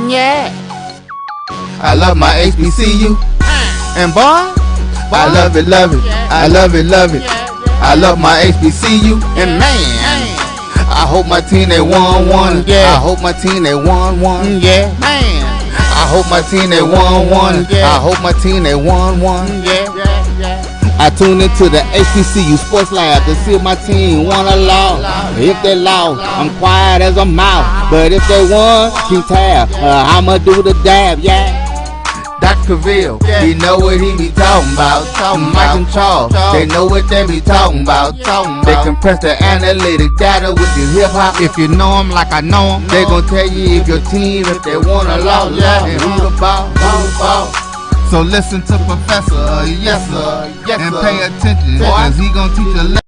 Yeah. I love my HBCU. And boy, I love it, love it. I love it, love it. I love my HBCU. And man, I hope my team they won one. Yeah. I hope my team they won one. Yeah. Man, I hope my team they won one. I hope my team they won one. Yeah. I tune into the HBCU Sports Lab to see if my team won or lost. If they lost, I'm quiet as a mouse. But if they won, keep tab. I'ma do the dab, yeah. Dr. Cavil, he know what he be talking about. Mike and Charles, they know what they be talking about. They compress the analytic data with the hip hop. If you know them like I know them, they gon' tell you if your team, if they won or lost, and who the ball. So listen to Professor, yes sir, and pay attention, cause he gon' teach a lesson.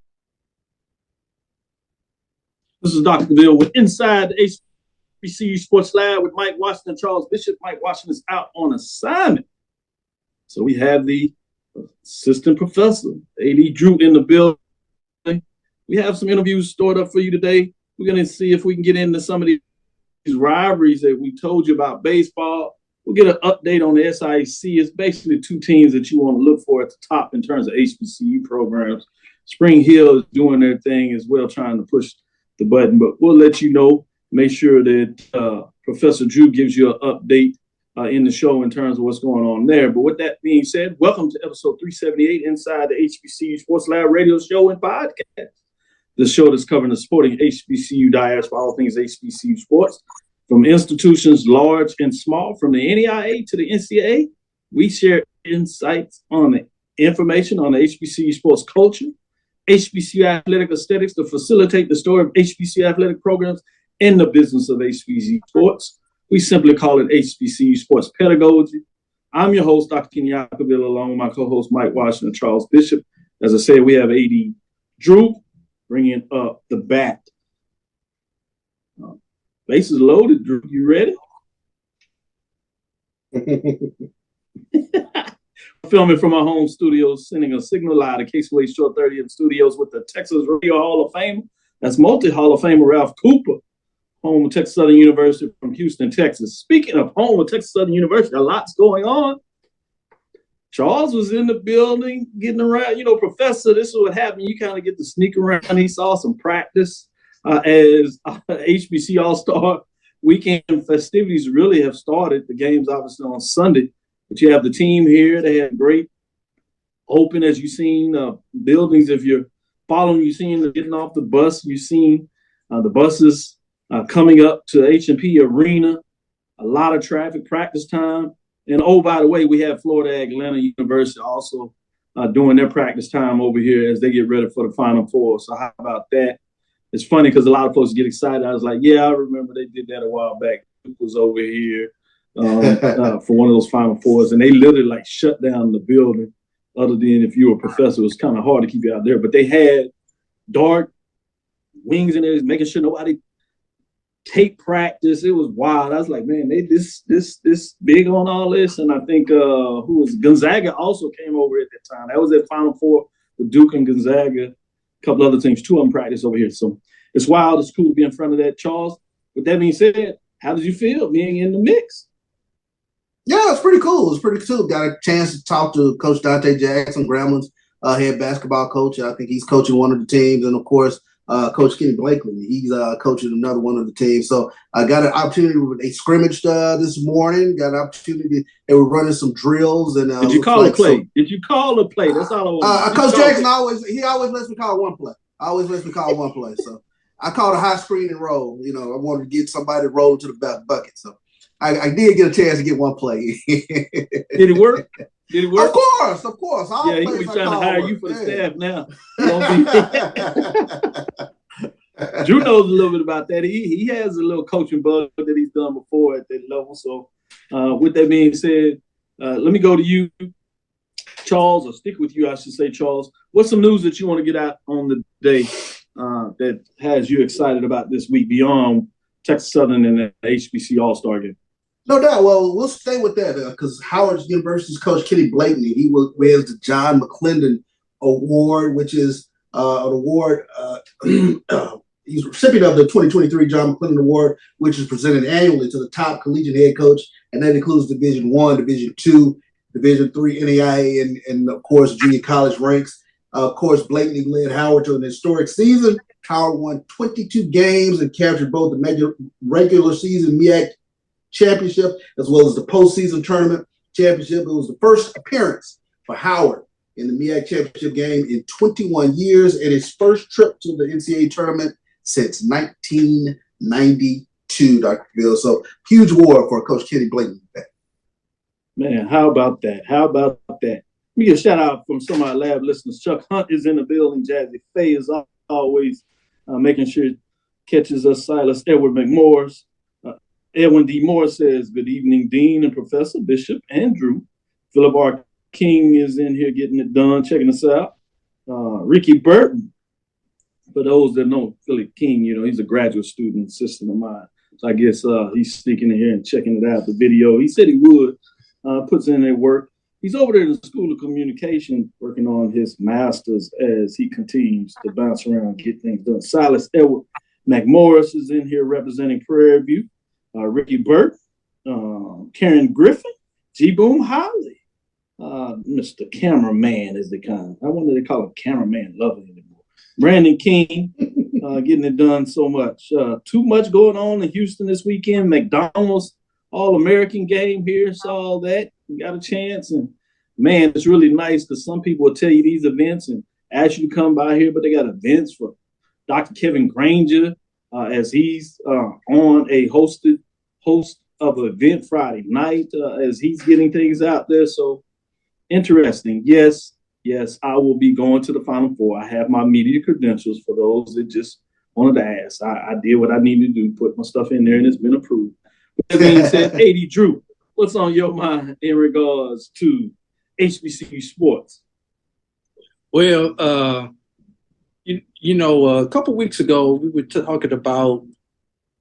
This is Dr. Cavil with Inside the HBCU Sports Lab with Mike Washington, Charles Bishop. Mike Washington is out on assignment. So we have the assistant professor, A.D. Drew, in the building. We have some interviews stored up for you today. We're going to see if we can get into some of these rivalries that we told you about baseball. We'll get an update on the SIAC. It's basically two teams that you want to look for at the top in terms of HBCU programs. Spring Hill is doing their thing as well, trying to push the button, but we'll let you know. Make sure that Professor Drew gives you an update in the show in terms of what's going on there. But with that being said, welcome to episode 378 Inside the HBCU Sports Lab radio show and podcast. The show that's covering the sporting HBCU diaspora, all things HBCU sports. From institutions large and small, from the NEIA to the NCAA, we share insights on the information on the HBCU sports culture, HBCU athletic aesthetics to facilitate the story of HBCU athletic programs in the business of HBCU sports. We simply call it HBCU sports pedagogy. I'm your host, Dr. Kenyatta Cavil, along with my co-host, Mike Washington, Charles Bishop. As I said, we have A.D. Drew bringing up the bat. Bases loaded, Drew. You ready? Filming from our home studios, sending a signal live to Caseway Short 30 Studios with the Texas Radio Hall of Fame. That's multi-Hall of Famer Ralph Cooper, home of Texas Southern University from Houston, Texas. Speaking of home of Texas Southern University, a lot's going on. Charles was in the building, getting around. You know, Professor, this is what happened. You kind of get to sneak around. He saw some practice. As HBC All-Star weekend festivities really have started. The game's obviously on Sunday, but you have the team here. They had great open, as you've seen, buildings. If you're following, you've seen them getting off the bus. You've seen the buses coming up to H&P Arena. A lot of traffic, practice time. And, oh, by the way, we have Florida Atlanta University also doing their practice time over here as they get ready for the Final Four. So how about that? It's funny because a lot of folks get excited. I was like, yeah, I remember they did that a while back. It was over here for one of those Final Fours, and they literally like shut down the building. Other than if you were a professor, it was kind of hard to keep you out there. But they had dark wings in there, making sure nobody tape practice. It was wild. I was like, man, they this big on all this. And I think who was Gonzaga also came over at that time. That was their Final Four with Duke and Gonzaga. A couple other teams, two of them practice over here. So it's wild. It's cool to be in front of that, Charles. With that being said, how did you feel being in the mix? Yeah, it's pretty cool. It's pretty cool. Got a chance to talk to Coach Dante Jackson, Gramblin's head basketball coach. I think he's coaching one of the teams. And, of course, Coach Kenny Blakely. He's coaching another one of the teams. So I got an opportunity. They scrimmaged this morning. Got an opportunity. They were running some drills. And did you call a play? Did you call a play? That's all I want. Coach Jackson always lets me call one play. So I called a high screen and roll. You know, I wanted to get somebody to roll to the bucket. So I did get a chance to get one play. Did it work? Did it work? Of course. All yeah, he'll be trying to hire you for the staff now. Drew knows a little bit about that. He has a little coaching bug that he's done before at that level. So with that being said, let me go to you, Charles, or stick with you, I should say, Charles. What's some news that you want to get out on the day that has you excited about this week beyond Texas Southern and the HBC All-Star game? No doubt. Well, we'll stay with that because Howard University's coach Kenny Blakeney, he wears the John McClendon Award, which is an award. he's recipient of the 2023 John McClellan Award, which is presented annually to the top collegiate head coach, and that includes Division I, Division II, Division III NAIA, and of course, junior college ranks. Of course, Blakeney led Howard to an historic season. Howard won 22 games and captured both the regular season MEAC championship as well as the postseason tournament championship. It was the first appearance for Howard in the MEAC championship game in 21 years and his first trip to the NCAA tournament since 1992, Dr. Cavil. So huge award for Coach Kenny Blakeney. Man, how about that? How about that? Let me get a shout out from some of our lab listeners. Chuck Hunt is in the building. Jazzy Faye is always making sure it catches us. Silas Edward McMorris. Edwin D. Moore says, good evening, Dean and Professor Bishop Andrew. Philip R. King is in here getting it done, checking us out. Ricky Burton, for those that know Philip King, he's a graduate student assistant of mine. So I guess he's sneaking in here and checking it out, the video. He said he would, puts in their work. He's over there in the School of Communication working on his master's as he continues to bounce around and get things done. Silas Edward McMorris is in here representing Prairie View. Ricky Burt, Karen Griffin, G. Boom Holly, Mr. Cameraman is the kind. I wonder they call him Cameraman Lovely anymore. Brandon King, getting it done so much. Too much going on in Houston this weekend. McDonald's All-American game here, saw all that. We got a chance. And, man, it's really nice because some people will tell you these events and ask you to come by here, but they got events for Dr. Kevin Granger as he's on a host of an event Friday night as he's getting things out there. So interesting. Yes, I will be going to the Final Four. I have my media credentials for those that just wanted to ask. I did what I needed to do, put my stuff in there, and it's been approved. With that being said, 80 Drew, what's on your mind in regards to HBCU sports? Well, a couple weeks ago, we were talking about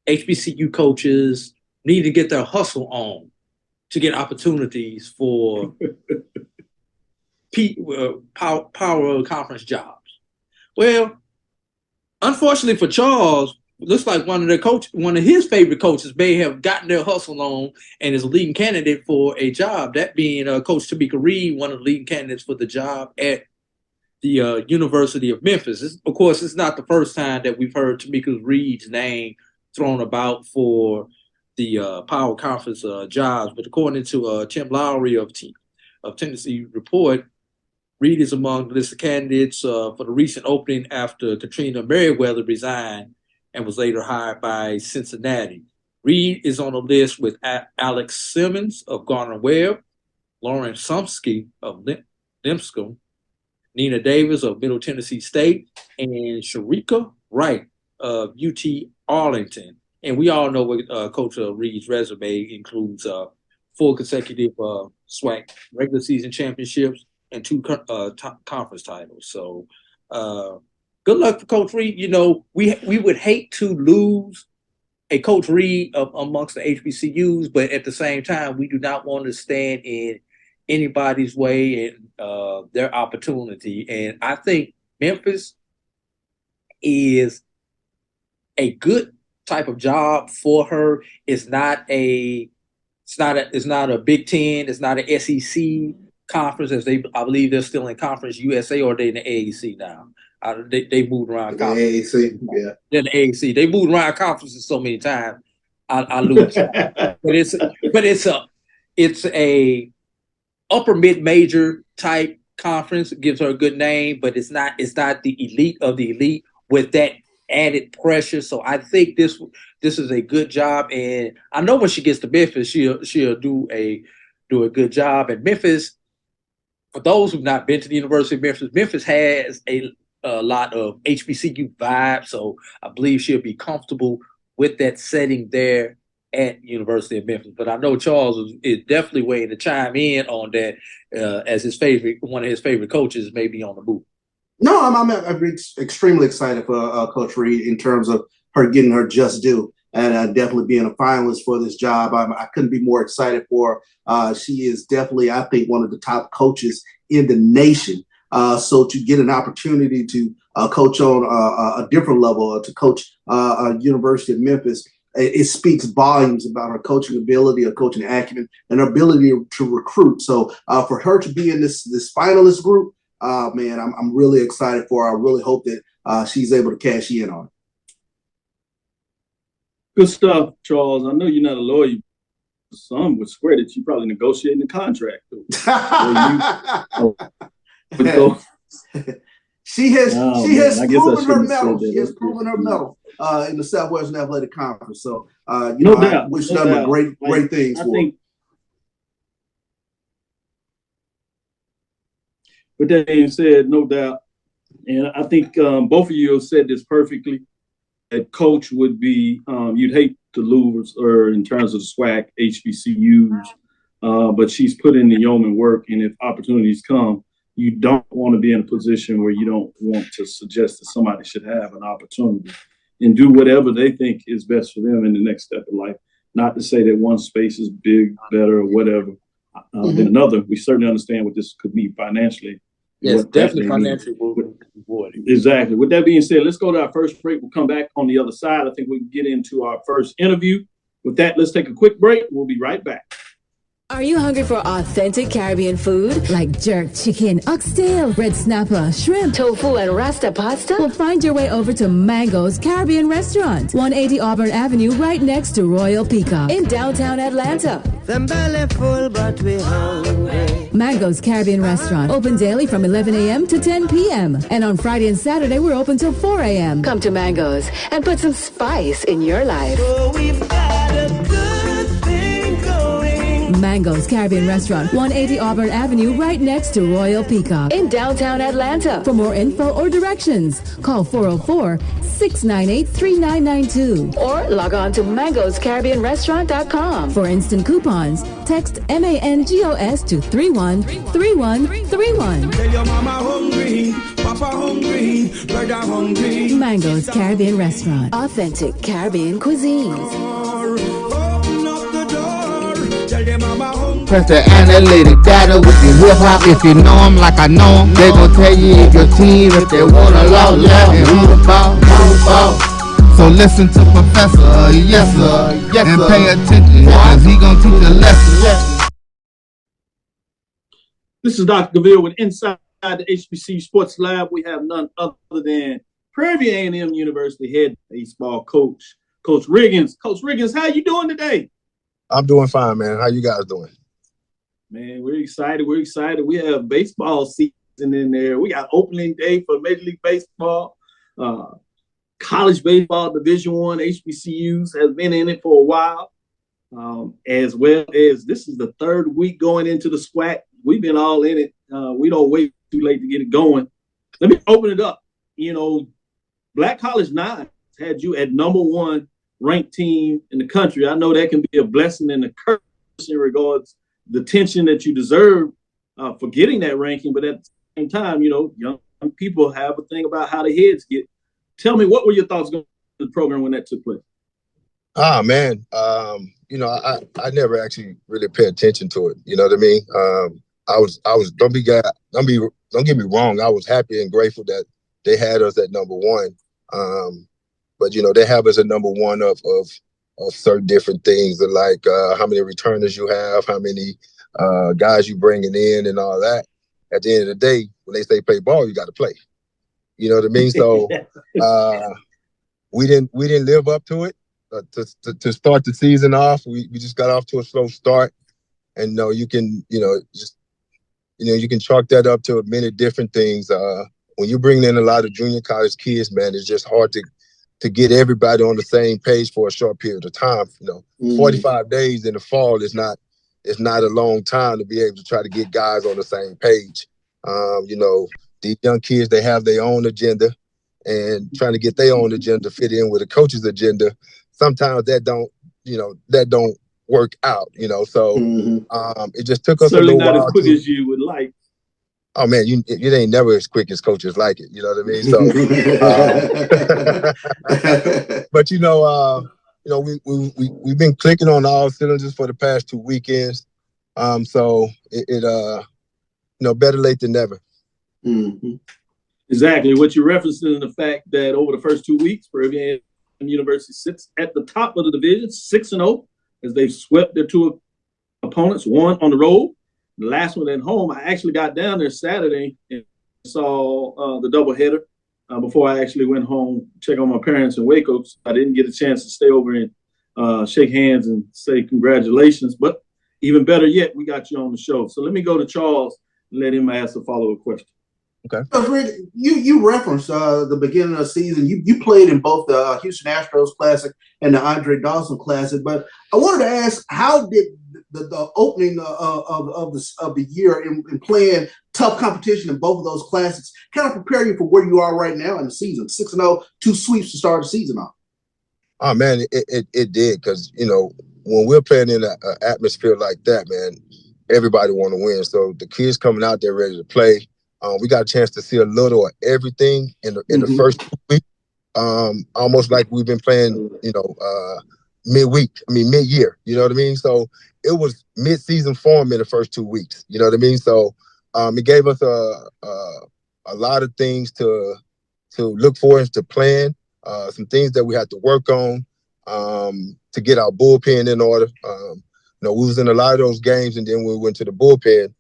HBCU coaches need to get their hustle on to get opportunities for power conference jobs. Well, unfortunately for Charles, looks like one of his favorite coaches may have gotten their hustle on and is a leading candidate for a job. That being Coach Tamika Reed, one of the leading candidates for the job at the University of Memphis. Of course, it's not the first time that we've heard Tamika Reed's name thrown about for the Power Conference jobs. But according to Tim Lowry of Tennessee Report, Reed is among the list of candidates for the recent opening after Katrina Merriweather resigned and was later hired by Cincinnati. Reed is on a list with Alex Simmons of Gardner-Webb, Lauren Sumsky of Lipscomb, Nina Davis of Middle Tennessee State, and Sharika Wright of UT Arlington. And we all know what Coach Reed's resume includes: 4 consecutive SWAC regular season championships and 2 conference titles. So good luck for Coach Reed. We would hate to lose a Coach Reed amongst the HBCUs, but at the same time, we do not want to stand in anybody's way and their opportunity. And I think Memphis is a good type of job for her. It's not a Big Ten. It's not an SEC conference, I believe they're still in Conference USA, or they in the AAC now. They moved around conferences. AAC, yeah. They're in the AAC. They moved around conferences so many times, I lose. but it's a upper mid-major type conference. It gives her a good name, but it's not the elite of the elite with that added pressure. So I think this is a good job, and I know when she gets to Memphis, she'll do a good job. And Memphis, for those who've not been to the University of Memphis, Memphis has a lot of HBCU vibes, so I believe she'll be comfortable with that setting there at University of Memphis. But I know Charles is definitely waiting to chime in on that as one of his favorite coaches may be on the move. No, I'm extremely excited for Coach Reed in terms of her getting her just due and definitely being a finalist for this job. I couldn't be more excited for her. She is definitely, I think, one of the top coaches in the nation So to get an opportunity to coach on a different level, to coach University of Memphis, it speaks volumes about her coaching ability, her coaching acumen, and her ability to recruit. So for her to be in this finalist group, man, I'm really excited for her. I really hope that she's able to cash in on it. Good stuff, Charles. I know you're not a lawyer. Some would swear that you're probably negotiating the contract. She has proven her mettle. She has proven her mettle in the Southwestern Athletic Conference. So, no doubt, I wish them great things for her. With that being said, no doubt, and I think both of you have said this perfectly. That coach would be, you'd hate to lose her in terms of SWAC, HBCUs, but she's put in the yeoman work, and if opportunities come, you don't want to be in a position where you don't want to suggest that somebody should have an opportunity and do whatever they think is best for them in the next step of life. Not to say that one space is big, better, or whatever than another. We certainly understand what this could mean financially. Yes, definitely financially rewarding. Exactly. With that being said, let's go to our first break. We'll come back on the other side. I think we can get into our first interview. With that, let's take a quick break. We'll be right back. Are you hungry for authentic Caribbean food like jerk chicken, oxtail, red snapper, shrimp, tofu, and rasta pasta? Well, find your way over to Mango's Caribbean Restaurant, 180 Auburn Avenue, right next to Royal Peacock in downtown Atlanta. Them belly full, but we hungry. Mango's Caribbean Restaurant, open daily from 11 a.m. to 10 p.m. And on Friday and Saturday, we're open till 4 a.m. Come to Mango's and put some spice in your life. Oh, we've got a good thing going. Mango's Caribbean Restaurant, 180 Auburn Avenue, right next to Royal Peacock in downtown Atlanta. For more info or directions, call 404-698-3992 or log on to mangoscaribbeanrestaurant.com. For instant coupons, text MANGOS to 313131. Tell your mama hungry, papa hungry, brother hungry. Mango's Caribbean Restaurant, authentic Caribbean cuisines. Open up the door, tell them mama hungry. Press the analytic data with the hip hop. If you know them like I know them, they gon' tell you if your team, if they want a law left and who the ball. So listen to Professor, yes sir, and pay attention, cause he gon' teach a lesson. This is Dr. Cavil with Inside the HBCU Sports Lab. We have none other than Prairie A&M University head baseball coach, Coach Riggins. Coach Riggins, how you doing today? I'm doing fine, man. How you guys doing? Man, we're excited. We're excited. We have baseball season in there. We got opening day for Major League Baseball. College baseball, Division I, HBCUs has been in it for a while. As well as this is the third week going into the SWAC. We've been all in it. We don't wait too late to get it going. Let me open it up. You know, Black College 9 had you at #1 ranked team in the country. I know that can be a blessing and a curse in regards to the attention that you deserve for getting that ranking. But at the same time, you know, young people have a thing about how the heads get. Tell me, what were your thoughts going to the program when that took place? Man, you know, I never actually really paid attention to it. You know what I mean? I was don't get me wrong. I was happy and grateful that they had us at #1. But you know, they have us at #1 of certain different things, like how many returners you have, how many guys you bringing in, and all that. At the end of the day, when they say play ball, you got to play. You know what I mean? So we didn't live up to it. To start the season off, we just got off to a slow start, and you can chalk that up to many different things. When you bring in a lot of junior college kids, man, it's just hard to get everybody on the same page for a short period of time. 45 days in the fall is not a long time to be able to try to get guys on the same page. These young kids, they have their own agenda, and trying to get their own agenda fit in with a coach's agenda, sometimes that don't work out, So it just took us certainly a little while. Not as quick as you would like. Oh man, it ain't never as quick as coaches like it. You know what I mean? So, but we've been clicking on all cylinders for the past 2 weekends. So it better late than never. Mm-hmm. Exactly. What you're referencing is the fact that over the first 2 weeks, Prairie University sits at the top of the division, 6-0, as they've swept their two opponents, one on the road, the last one at home. I actually got down there Saturday and saw the doubleheader before I actually went home to check on my parents in Waco. So I didn't get a chance to stay over and shake hands and say congratulations. But even better yet, we got you on the show. So let me go to Charles and let him ask a follow-up question. Okay. Rick, you referenced the beginning of the season. You played in both the Houston Astros Classic and the Andre Dawson Classic. But I wanted to ask, how did the opening of the year in playing tough competition in both of those classics kind of prepare you for where you are right now in the season? 6-0, 2 sweeps to start the season off. Oh man, it did, because when we're playing in an atmosphere like that, man, everybody want to win. So the kids coming out there ready to play. We got a chance to see a little of everything in the first 2 weeks, almost like we've been playing, mid-year. You know what I mean? So it was mid-season form in the first 2 weeks. You know what I mean? So it gave us a lot of things to look for and to plan. Some things that we had to work on to get our bullpen in order. We was in a lot of those games, and then when we went to the bullpen,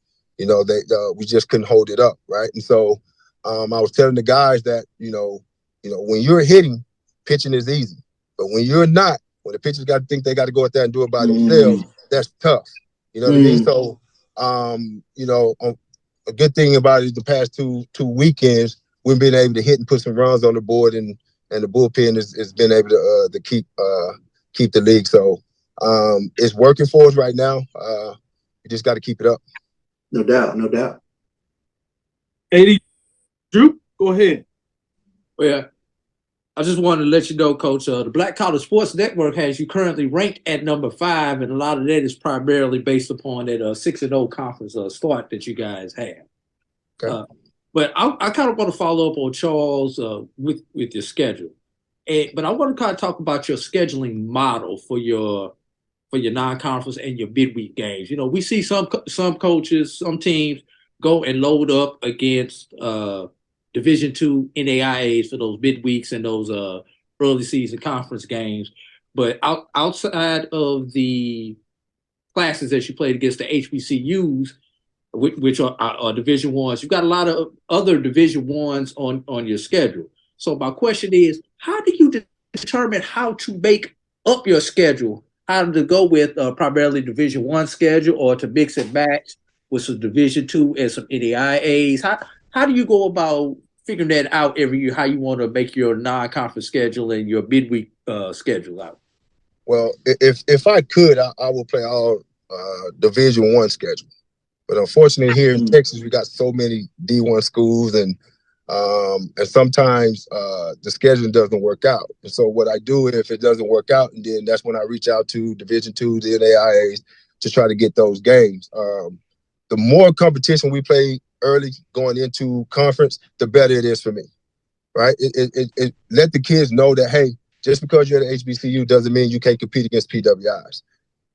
we just couldn't hold it up, right? And so I was telling the guys that, when you're hitting, pitching is easy. But when you're not, when the pitchers got to think they got to go out there and do it by themselves, that's tough. You know what I mean? So, a good thing about it, the past two weekends, we've been able to hit and put some runs on the board, and the bullpen has been able to keep the league. So it's working for us right now. We just got to keep it up. No doubt. 80, Drew, go ahead. Well, I just wanted to let you know, Coach, the Black College Sports Network has you currently ranked at number 5, and a lot of that is primarily based upon that 6-0 conference start that you guys have. Okay. But I kind of want to follow up on Charles with your schedule. But I want to kind of talk about your scheduling model for your non-conference and your midweek games. We see some coaches, some teams go and load up against Division II NAIAs for those midweeks and those early season conference games. But outside of the classes that you played against the HBCUs, which are Division Ones, you've got a lot of other Division Ones on your schedule. So my question is, how do you determine how to make up your schedule? How to go with primarily Division I schedule, or to mix and match with some Division II and some NAIAs? How do you go about figuring that out every year, how you want to make your non-conference schedule and your midweek schedule out? Well, if I could, I would play all Division I schedule. But unfortunately, here in Texas, we got so many D1 schools, and sometimes the scheduling doesn't work out. And so what I do, if it doesn't work out, and then that's when I reach out to Division II, the NAIAs, to try to get those games. The more competition we play early going into conference, the better it is for me, right? It let the kids know that, hey, just because you're at the HBCU doesn't mean you can't compete against PWIs,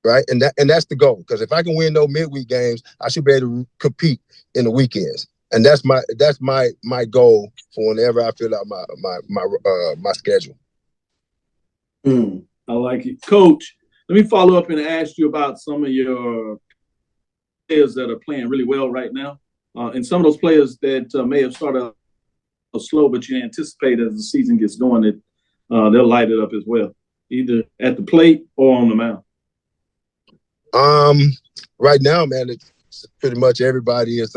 right? And that's the goal. Because if I can win those midweek games, I should be able to compete in the weekends. And that's my goal for whenever I fill out my schedule. I like it. Coach, let me follow up and ask you about some of your players that are playing really well right now. And some of those players that may have started slow, but you anticipate as the season gets going that they'll light it up as well, either at the plate or on the mound. Right now, man, it's pretty much everybody is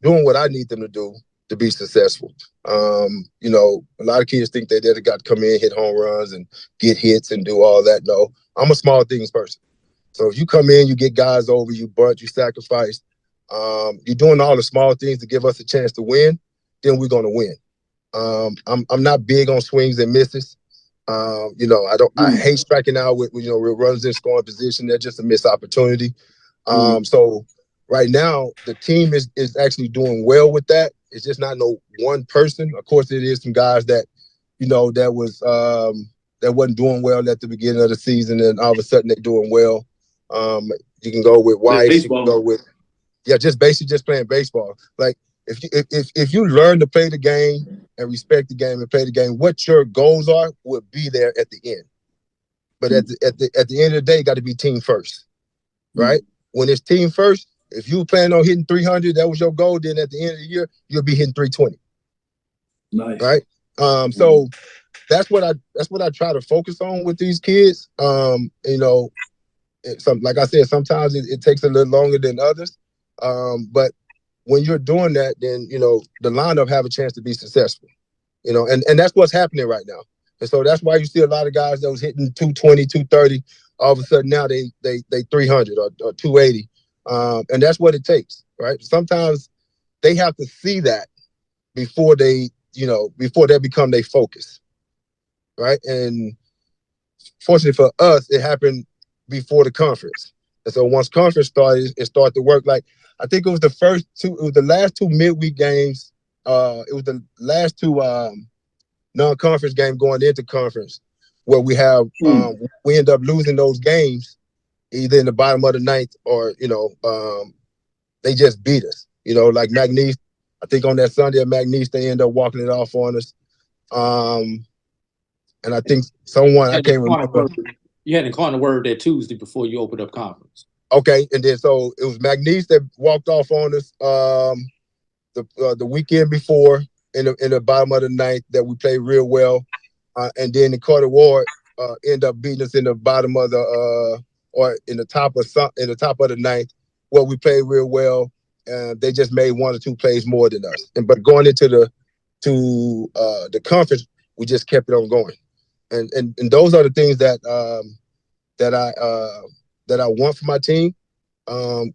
doing what I need them to do to be successful. A lot of kids think they got to come in, hit home runs and get hits and do all that. No, I'm a small things person. So if you come in, you get guys over, you bunt, you sacrifice, you're doing all the small things to give us a chance to win, then we're going to win. I'm not big on swings and misses. I hate striking out with runs in scoring position. They're just a missed opportunity. So right now, the team is actually doing well with that. It's just not no one person. Of course, it is some guys that, that wasn't doing well at the beginning of the season, and all of a sudden they're doing well. You can go with Weiss. You can go with, just basically just playing baseball. Like if you learn to play the game and respect the game and play the game, what your goals are will be there at the end. But at the end of the day, you got to be team first, right? When it's team first, if you plan on hitting 300, that was your goal. Then at the end of the year, you'll be hitting 320. Nice, right? So that's what I try to focus on with these kids. You know, like I said, sometimes it takes a little longer than others, but when you're doing that, then you know the lineup have a chance to be successful. You know, and that's what's happening right now. And so that's why you see a lot of guys that was hitting 220, 230. All of a sudden now they 300 or 280. And that's what it takes, right? Sometimes they have to see that before they become their focus, right? And fortunately for us, it happened before the conference. And so once conference started, it started to work. Like I think it was the last two midweek games. It was the last two non-conference game going into conference where we end up losing those games either in the bottom of the ninth or, you know, they just beat us. You know, like McNeese, I think on that Sunday at McNeese, they end up walking it off on us. And I think I can't remember. You had to call the word that Tuesday before you opened up conference. Okay, and then so it was McNeese that walked off on us the weekend before in the bottom of the ninth that we played real well, and then the Carter Ward ended up beating us in the bottom of the or in the top of the ninth where we played real well. They just made one or two plays more than us, but going into the conference, we just kept it on going, and those are the things that I want for my team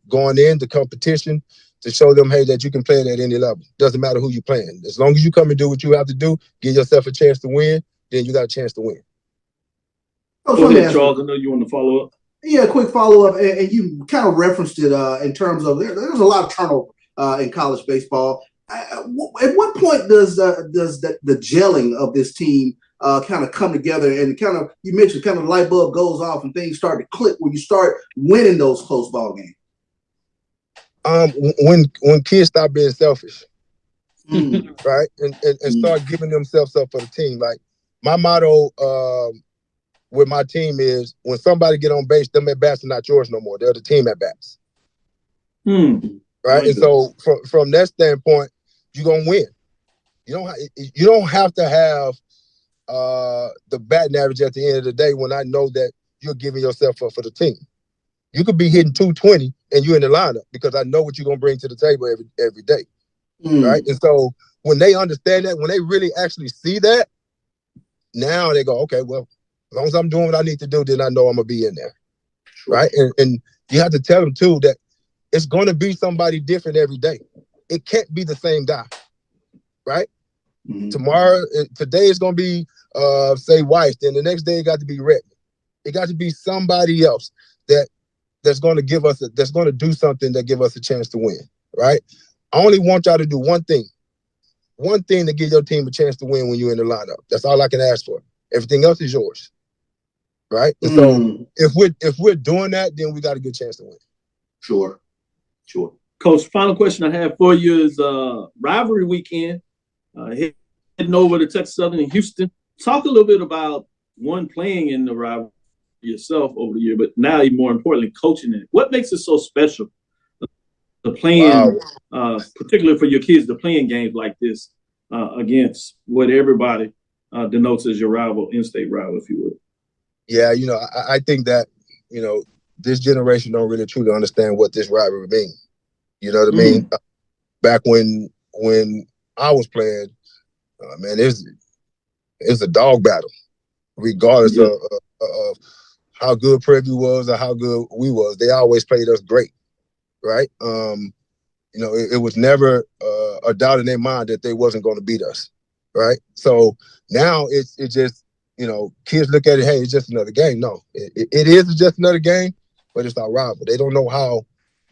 going into competition. To show them, hey, that you can play it at any level. Doesn't matter who you're playing. As long as you come and do what you have to do, give yourself a chance to win, then you got a chance to win. Go ahead, Charles. I know you want to follow up. Yeah, quick follow-up. And you kind of referenced it in terms of there's a lot of turnover in college baseball. At what point does the gelling of this team kind of come together and kind of, you mentioned kind of the light bulb goes off and things start to click when you start winning those close ball games? When kids stop being selfish, right, and start giving themselves up for the team. Like my motto with my team is, when somebody get on base, them at bats are not yours no more. They're the team at bats. Right, and so from that standpoint, you're gonna win. You don't have to have the batting average at the end of the day when I know that you're giving yourself up for the team. You could be hitting 220 and you're in the lineup because I know what you're going to bring to the table every day, right? And so when they understand that, when they really actually see that, now they go, okay, well, as long as I'm doing what I need to do, then I know I'm going to be in there, right? And you have to tell them, too, that it's going to be somebody different every day. It can't be the same guy, right? Today it's going to be, say, Weiss, then the next day it got to be Redmond. It got to be somebody else that's going to do something that give us a chance to win, right? I only want y'all to do one thing to give your team a chance to win when you're in the lineup. That's all I can ask for. Everything else is yours, right? And so if we're doing that, then we got a good chance to win. Sure. Coach, final question I have for you is rivalry weekend, heading over to Texas Southern and Houston. Talk a little bit about playing in the rivalry yourself over the year, but now even more importantly, coaching it. What makes it so special? The playing, particularly for your kids, the playing games like this against what everybody denotes as your rival, in-state rival, if you would. Yeah, you know, I think that, you know, this generation don't really truly understand what this rivalry means. You know what I mean? Back when I was playing, man, it was a dog battle, regardless of how good Prairie was or how good we was. They always played us great, right? You know, it was never a doubt in their mind that they wasn't going to beat us, right? So now it's just, you know, kids look at it, hey, it's just another game. No, it is just another game, but it's our rival. They don't know how,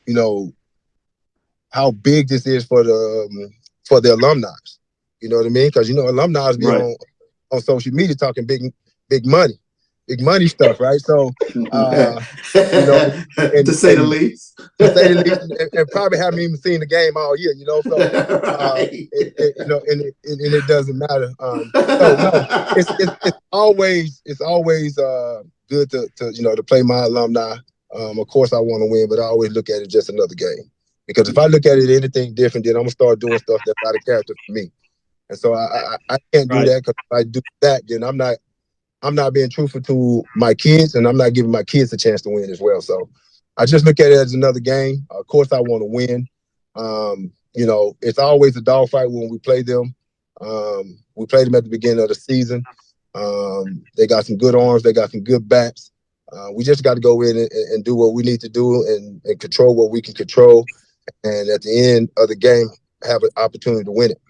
you know, how big this is for the alumni. You know what I mean? Because, you know, alumni be on social media talking big money. big money stuff, right? So, you know, to say the least. To say the least, and probably haven't even seen the game all year, you know. So, Right. you know, and it doesn't matter. So no, it's always good to you know, to play my alumni. Of course, I want to win, but I always look at it just another game. Because if I look at it anything different, then I'm gonna start doing stuff that's out of character for me. And so I can't do that, because if I do that, then I'm not being truthful to my kids, and I'm not giving my kids a chance to win as well. So I just look at it as another game. Of course, I want to win. You know, it's always a dogfight when we play them. We played them at the beginning of the season. They got some good arms. They got some good bats. We just got to go in and do what we need to do and control what we can control. And at the end of the game, have an opportunity to win it.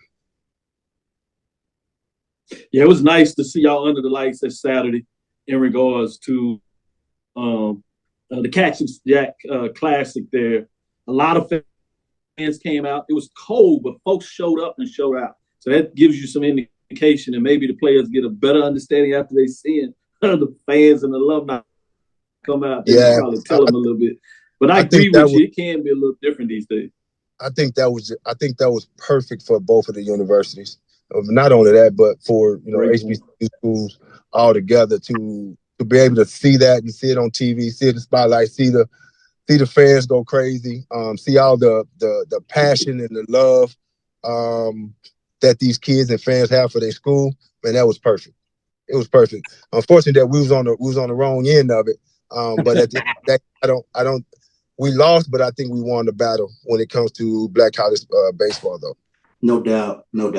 Yeah, it was nice to see y'all under the lights this Saturday in regards to the Cactus Jack Classic there. A lot of fans came out. It was cold, but folks showed up and showed out. So that gives you some indication, and maybe the players get a better understanding after they see the fans and alumni come out. They can probably tell them a little bit. But I agree with you. It can be a little different these days. I think that was perfect for both of the universities. Not only that, but for, you know, HBCU schools all together to be able to see that and see it on TV, see it in the spotlight, see the fans go crazy, see all the passion and the love that these kids and fans have for their school. Man, that was perfect. It was perfect. Unfortunately, that we was on the wrong end of it. But at the end of the day, we lost, but I think we won the battle when it comes to Black college baseball, though. No doubt. Well,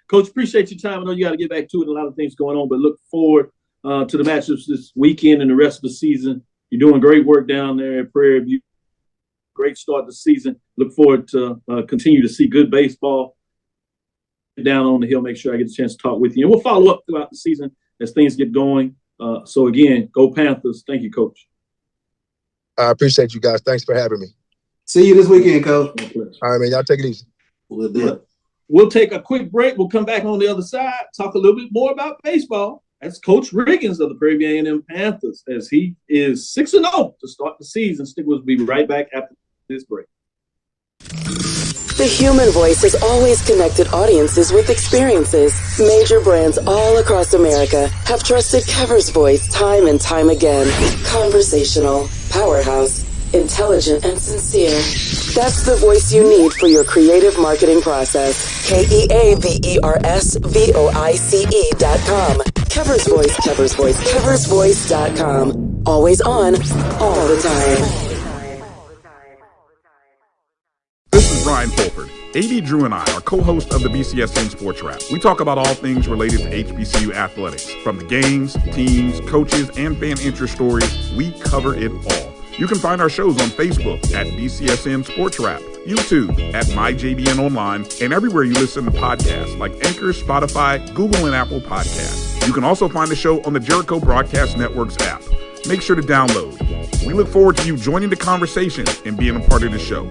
Coach, appreciate your time. I know you got to get back to it. A lot of things going on, but look forward to the matchups this weekend and the rest of the season. You're doing great work down there at Prairie. Great start to the season. Look forward to continue to see good baseball. Down on the hill, make sure I get a chance to talk with you. And we'll follow up throughout the season as things get going. So, again, go Panthers. Thank you, Coach. I appreciate you guys. Thanks for having me. See you this weekend, Coach. All right, man. Y'all take it easy. We'll take a quick break. We'll come back on the other side, talk a little bit more about baseball. That's Coach Riggins of the Prairie A&M Panthers, as he is 6-0 to start the season. Stick with us. We'll be right back after this break. The human voice has always connected audiences with experiences. Major brands all across America have trusted Kever's voice time and time again. Conversational, powerhouse, intelligent, and sincere. That's the voice you need for your creative marketing process. KEAVERSVOICE.com. Kever's Voice, Kever's Voice, KeversVoice.com. Always on, all the time. This is Brian Fulford. AD Drew and I are co-hosts of the BCSN SportsWrap. We talk about all things related to HBCU athletics. From the games, teams, coaches, and fan interest stories, we cover it all. You can find our shows on Facebook at BCSN SportsWrap, YouTube at MyJBN Online, and everywhere you listen to podcasts like Anchor, Spotify, Google, and Apple Podcasts. You can also find the show on the Jericho Broadcast Network's app. Make sure to download. We look forward to you joining the conversation and being a part of the show.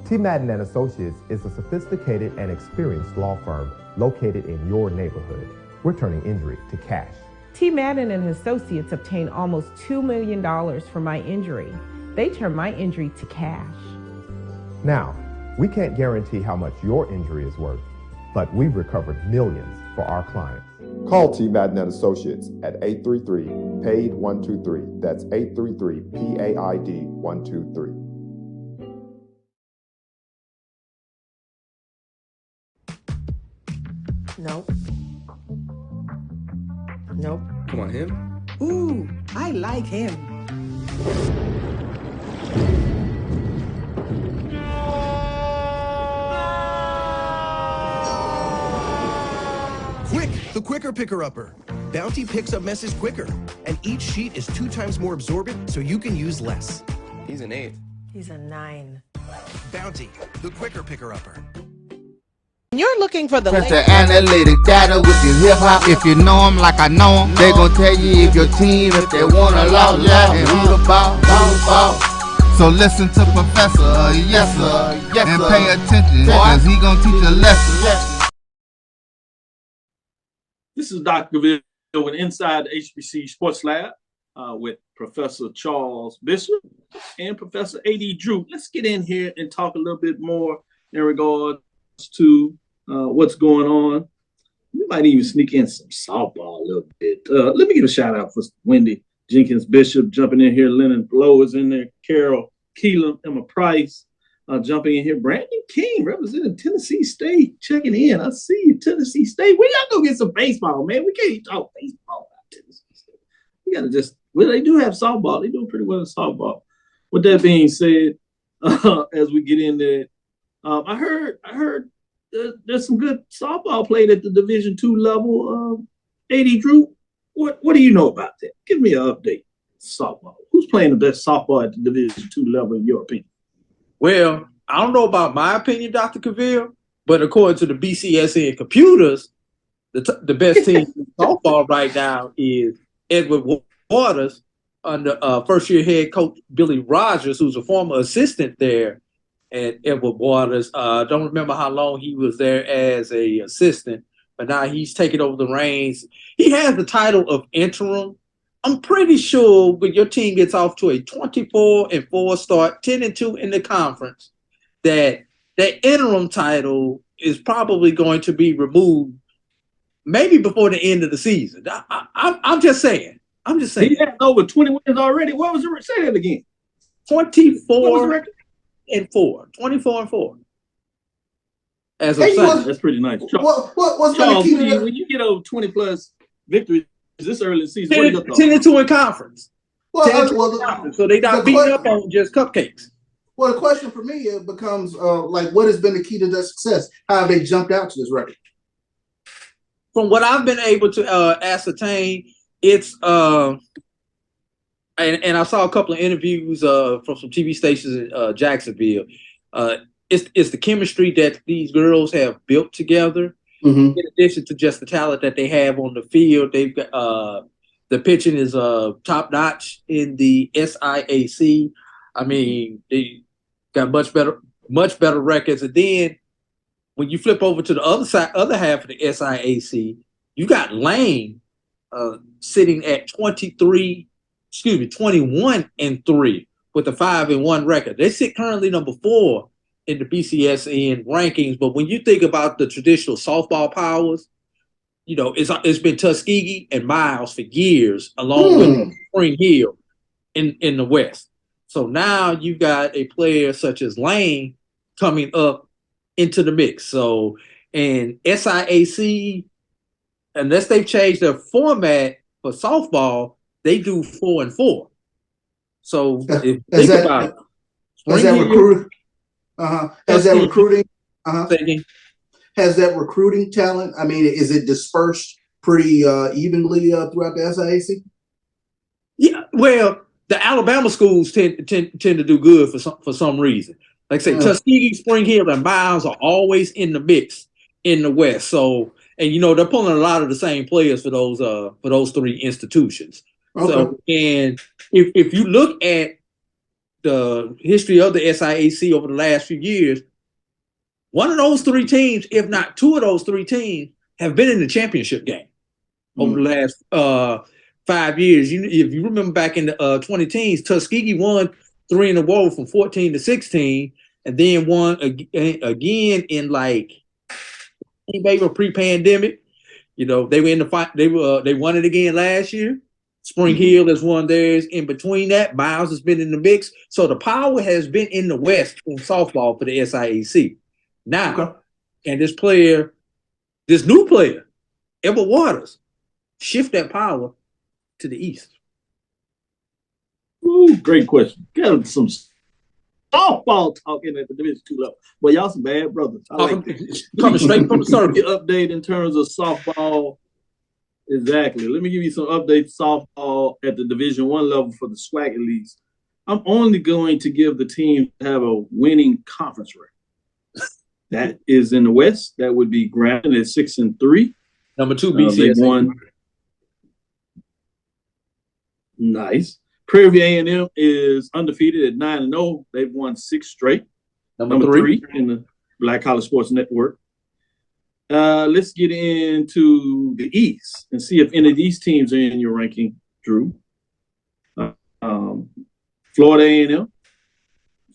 T. Madden & Associates is a sophisticated and experienced law firm located in your neighborhood. We're turning injury to cash. T. Madden and Associates obtained almost $2 million for my injury. They turned my injury to cash. Now, we can't guarantee how much your injury is worth, but we've recovered millions for our clients. Call T. Madden & Associates at 833-PAID-123. That's 833-PAID-123. Nope. Come on, him? Ooh, I like him. Quick, the quicker picker-upper. Bounty picks up messes quicker, and each sheet is 2 times more absorbent, so you can use less. He's an 8. He's a 9. Bounty, the quicker picker-upper. You're looking for the analytic data with your hip-hop. If you know them like I know them, they gon' tell you if your team, if they want a lot, and who the ball. So listen to Professor, yes sir, and pay attention, cause he gon' teach a lesson. This is Dr. Cavil with Inside the HBCU Sports Lab with Professor Charles Bishop and Professor A.D. Drew. Let's get in here and talk a little bit more in regards to what's going on. We might even sneak in some softball a little bit. Let me give a shout out for Wendy Jenkins Bishop jumping in here. Lennon Blow is in there. Carol Keelan, Emma Price jumping in here. Brandon King representing Tennessee State checking in. I see you, Tennessee State. We got to go get some baseball, man. We can't talk baseball about Tennessee State. We got to just, well, they do have softball. They do pretty well in softball. With that being said, as we get in there, I heard there's some good softball played at the Division II level. A.D. Drew, what do you know about that? Give me an update. Softball. Who's playing the best softball at the Division II level, in your opinion? Well, I don't know about my opinion, Dr. Cavil, but according to the BCSN computers, the best team in softball right now is Edward Waters under first-year head coach Billy Rogers, who's a former assistant there at Edward Waters. Don't remember how long he was there as a assistant, but now he's taking over the reins. He has the title of interim. I'm pretty sure when your team gets off to a 24-4 start, 10-2 in the conference, that interim title is probably going to be removed maybe before the end of the season. I'm just saying. He had over 20 wins already. What was the record? Say that again. 24-4. 24-4. As of Sunday. That's pretty nice. What's Charles, when you get over 20-plus victories this early in the season, 10-2 in conference. So they not beating up on just cupcakes. Well, the question for me becomes what has been the key to their success? How have they jumped out to this record? From what I've been able to ascertain, it's and I saw a couple of interviews from some TV stations in Jacksonville. It's the chemistry that these girls have built together. Mm-hmm. In addition to just the talent that they have on the field, they've got the pitching is top notch in the SIAC. I mean, they got much better records. And then when you flip over to the other half of the SIAC, you got Lane sitting at 21-3 with a 5-1 record. They sit currently number 4 in the BCSN rankings. But when you think about the traditional softball powers, you know, it's been Tuskegee and Miles for years, along with Spring Hill in the West. So now you've got a player such as Lane coming up into the mix. So, and SIAC, unless they've changed their format for softball, they do 4-4. So if think about it, has that recruiting talent? I mean, is it dispersed pretty evenly throughout the SIAC? Yeah, well, the Alabama schools tend to do good for some reason. Like I say, Tuskegee, Spring Hill, and Miles are always in the mix in the West. So, and you know, they're pulling a lot of the same players for those 3 institutions. Okay. So, and if you look at the history of the SIAC over the last few years, one of those 3 teams, if not 2 of those 3 teams, have been in the championship game over the last 5 years. If you remember back in the 2010s, Tuskegee won 3 in a row from 14 to 16, and then won again in maybe pre-pandemic. You know, they were in the fight. They won it again last year. Spring Hill has won theirs. In between that, Miles has been in the mix. So the power has been in the West in softball for the SIAC. Now, and this new player, Edward Waters, shift that power to the East. Ooh, great question. Got some softball talking at the Division II level. Well, y'all some bad brothers. Coming straight from the circuit. Update in terms of softball. Exactly. Let me give you some updates softball at the Division I level for the SWAC at least. I'm only going to give the team to have a winning conference record. That is in the West. That would be Grambling at 6-3. Number 2 BCSN. They won. Nice. Prairie A&M is undefeated at 9-0. They've won 6 straight. Number 3 in the Black College Sports Network. Let's get into the East and see if any of these teams are in your ranking, Drew. Florida A&M,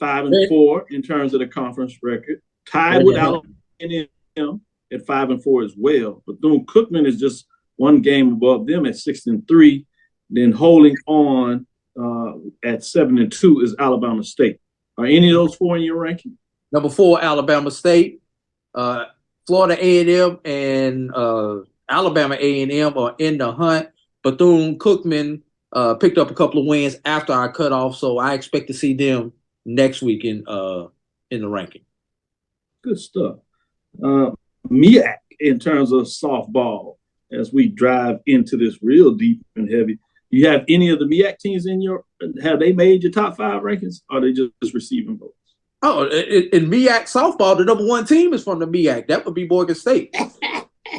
5-4 in terms of the conference record, tied with Alabama A&M at 5-4 as well. Bethune-Cookman is just one game above them at 6-3. Then holding on at 7-2 is Alabama State. Are any of those four in your ranking? Number 4, Alabama State. Florida A&M and Alabama A&M are in the hunt. Bethune-Cookman picked up a couple of wins after our cutoff, so I expect to see them next week in the ranking. Good stuff. MEAC in terms of softball, as we drive into this real deep and heavy. Do you have any of the MEAC teams in have they made your top 5 rankings, or are they just receiving votes? Oh, in MEAC softball, the number 1 team is from the MEAC. That would be Morgan State.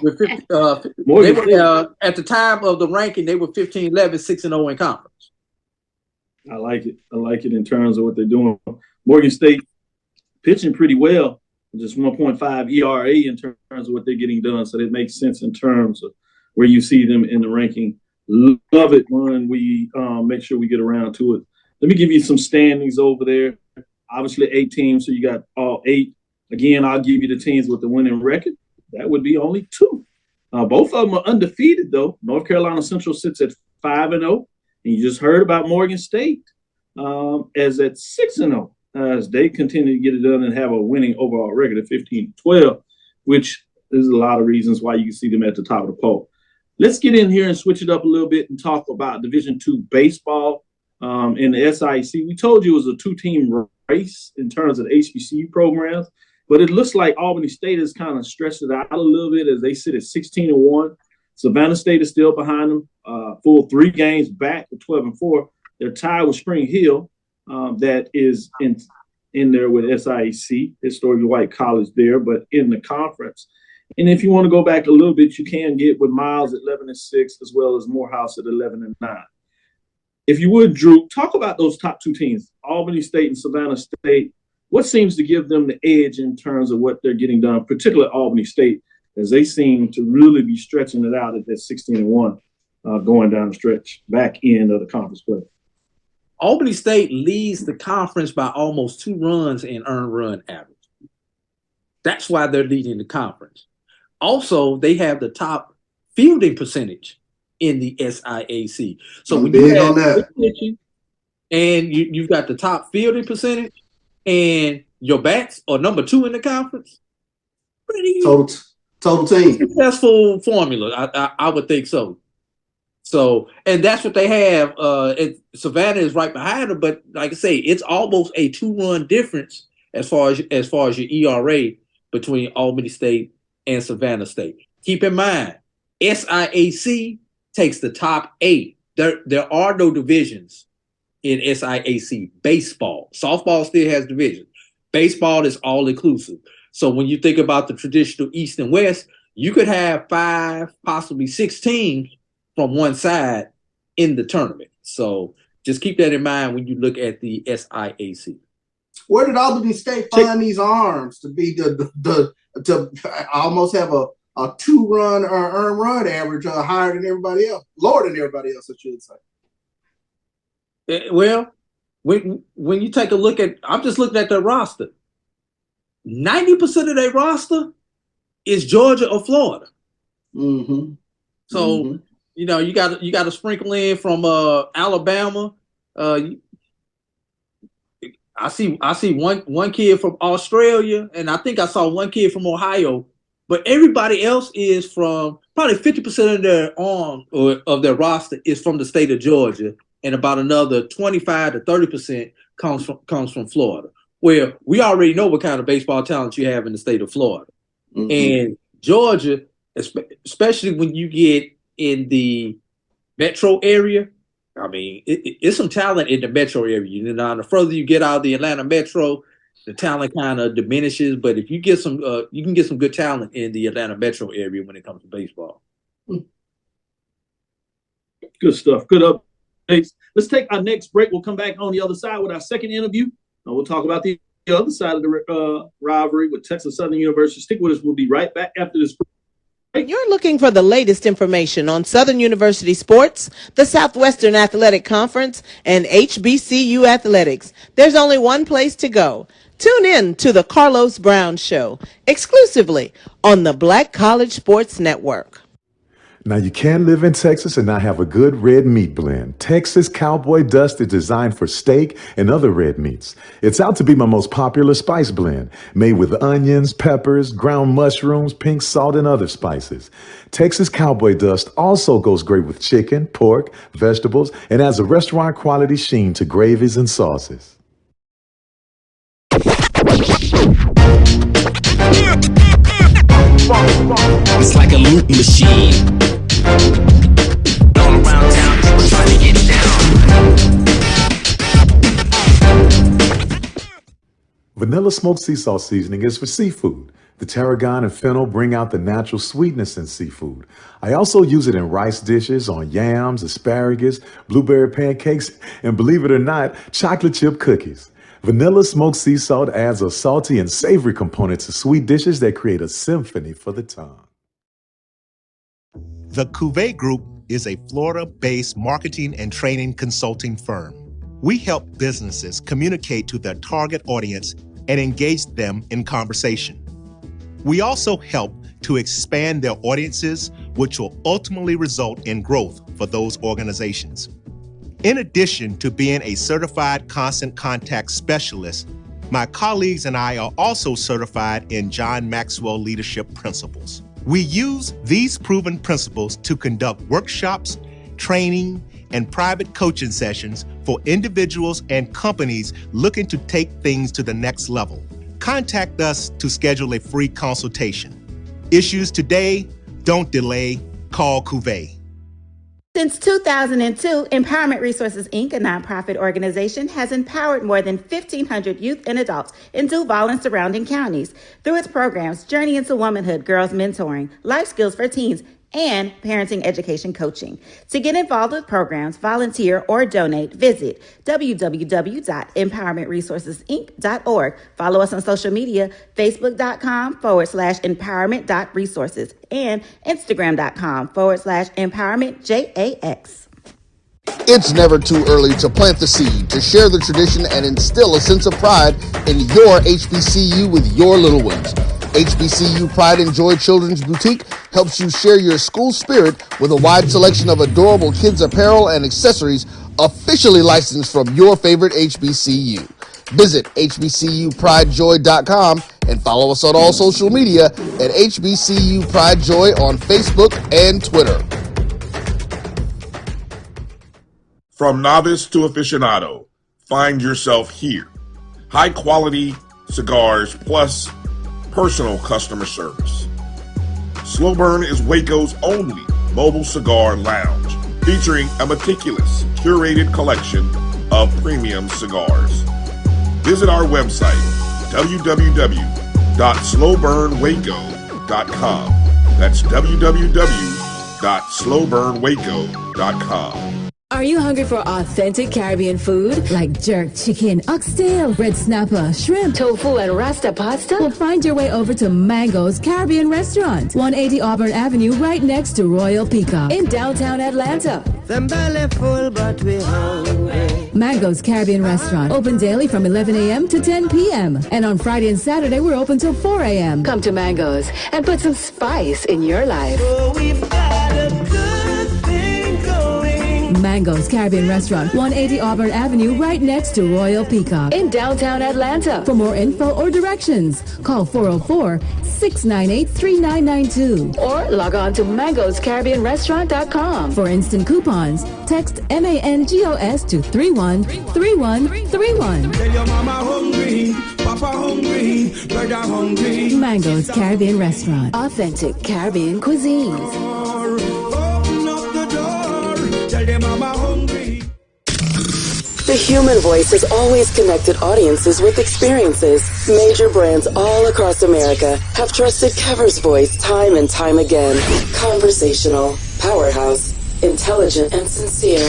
With 50, they were, at the time of the ranking, they were 15-11, 6-0 in conference. I like it. I like it in terms of what they're doing. Morgan State pitching pretty well, just 1.5 ERA in terms of what they're getting done. So that makes sense in terms of where you see them in the ranking. Love it when we make sure we get around to it. Let me give you some standings over there. Obviously 8 teams, so you got all 8. Again, I'll give you the teams with the winning record. That would be only 2. Both of them are undefeated, though. North Carolina Central sits at 5-0. And you just heard about Morgan State as at 6-0 as they continue to get it done and have a winning overall record of 15-12, which is a lot of reasons why you can see them at the top of the poll. Let's get in here and switch it up a little bit and talk about Division II baseball in the SIC. We told you it was a 2-team race in terms of the HBCU programs, but it looks like Albany State has kind of stretched it out a little bit as they sit at 16-1. Savannah State is still behind them, full 3 games back at 12-4. They're tied with Spring Hill, that is in there with SIAC, Historically White College there, but in the conference. And if you want to go back a little bit, you can get with Miles at 11-6 as well as Morehouse at 11-9. If you would, Drew, talk about those top 2 teams, Albany State and Savannah State. What seems to give them the edge in terms of what they're getting done, particularly Albany State, as they seem to really be stretching it out at that 16-1 going down the stretch, back end of the conference play? Albany State leads the conference by almost 2 runs in earned run average. That's why they're leading the conference. Also, they have the top fielding percentage in the SIAC. So when you have good pitching and you've got the top fielding percentage and your bats are number 2 in the conference, pretty total team successful formula. I would think so. So, and that's what they have. Savannah is right behind them, but like I say, it's almost a 2-run difference as far as your ERA between Albany State and Savannah State. Keep in mind, SIAC takes the top 8. There are no divisions in SIAC baseball. Softball still has divisions. Baseball is all inclusive. So when you think about the traditional East and West, you could have 5, possibly 6 teams from one side in the tournament. So just keep that in mind when you look at the SIAC. Where did Albany State find these arms to be to almost have a 2-run or earned run average higher than everybody else, lower than everybody else, I should say? Well, when you take a look at, I'm just looking at their roster. 90% of their roster is Georgia or Florida. Mm-hmm. So you know you got to sprinkle in from Alabama. I see one kid from Australia, and I think I saw one kid from Ohio. But everybody else is from probably 50% of their of their roster is from the state of Georgia, and about another 25 to 30% comes from Florida, where we already know what kind of baseball talent you have in the state of Florida. Mm-hmm. And Georgia, especially when you get in the metro area, I mean, it's some talent in the metro area. You know, the further you get out of the Atlanta metro, the talent kind of diminishes. But if you get some, you can get some good talent in the Atlanta metro area when it comes to baseball. Good stuff. Good updates. Let's take our next break. We'll come back on the other side with our second interview. And we'll talk about the the other side of the rivalry with Texas Southern University. Stick with us. We'll be right back after this. You're looking for the latest information on Southern University sports, the Southwestern Athletic Conference, and HBCU athletics. There's only one place to go. Tune in to the Carlos Brown Show, exclusively on the Black College Sports Network. Now, you can live in Texas and not have a good red meat blend. Texas Cowboy Dust is designed for steak and other red meats. It's out to be my most popular spice blend, made with onions, peppers, ground mushrooms, pink salt, and other spices. Texas Cowboy Dust also goes great with chicken, pork, vegetables, and adds a restaurant-quality sheen to gravies and sauces. It's like a loot machine. All around town, people trying to get down. Vanilla smoked sea salt seasoning is for seafood. The tarragon and fennel bring out the natural sweetness in seafood. I also use it in rice dishes, on yams, asparagus, blueberry pancakes, and believe it or not, chocolate chip cookies. Vanilla smoked sea salt adds a salty and savory component to sweet dishes that create a symphony for the tongue. The Cuvée Group is a Florida-based marketing and training consulting firm. We help businesses communicate to their target audience and engage them in conversation. We also help to expand their audiences, which will ultimately result in growth for those organizations. In addition to being a certified constant contact specialist, my colleagues and I are also certified in John Maxwell Leadership Principles. We use these proven principles to conduct workshops, training, and private coaching sessions for individuals and companies looking to take things to the next level. Contact us to schedule a free consultation. Issues today, don't delay, call Cuvée. Since 2002, Empowerment Resources, Inc., a nonprofit organization, has empowered more than 1,500 youth and adults in Duval and surrounding counties through its programs Journey into Womanhood, Girls Mentoring, Life Skills for Teens, and Parenting Education Coaching. To get involved with programs, volunteer, or donate, visit www.empowermentresourcesinc.org. Follow us on social media, facebook.com/empowerment.resources and instagram.com/empowermentjax. It's never too early to plant the seed, to share the tradition, and instill a sense of pride in your HBCU with your little ones. HBCU Pride and Joy Children's Boutique helps you share your school spirit with a wide selection of adorable kids apparel and accessories officially licensed from your favorite HBCU. Visit hbcupridejoy.com and follow us on all social media at HBCU Pride Joy on Facebook and Twitter. From novice to aficionado, find yourself here. High quality cigars plus personal customer service. Slow Burn is Waco's only mobile cigar lounge, featuring a meticulous, curated collection of premium cigars. Visit our website, www.slowburnwaco.com. That's www.slowburnwaco.com. Are you hungry for authentic Caribbean food like jerk chicken, oxtail, red snapper, shrimp, tofu, and rasta pasta? Well, find your way over to Mango's Caribbean Restaurant, 180 Auburn Avenue, right next to Royal Peacock in downtown Atlanta. Them belly full, but we hungry. Mango's Caribbean Restaurant, open daily from 11 a.m. to 10 p.m. And on Friday and Saturday, we're open till 4 a.m. Come to Mango's and put some spice in your life. Oh, we've got a good thing going. Mango's Caribbean Restaurant, 180 Auburn Avenue, right next to Royal Peacock in downtown Atlanta. For more info or directions, call 404-698-3992 or log on to mangoscaribbeanrestaurant.com. For instant coupons, text MANGOS to 313131. Tell your mama hungry, papa hungry, brother hungry. Mango's Caribbean Restaurant, authentic Caribbean cuisines. Open up the door, tell them mama hungry. The human voice has always connected audiences with experiences. Major brands all across America have trusted Kever's voice time and time again. Conversational, powerhouse, intelligent, and sincere.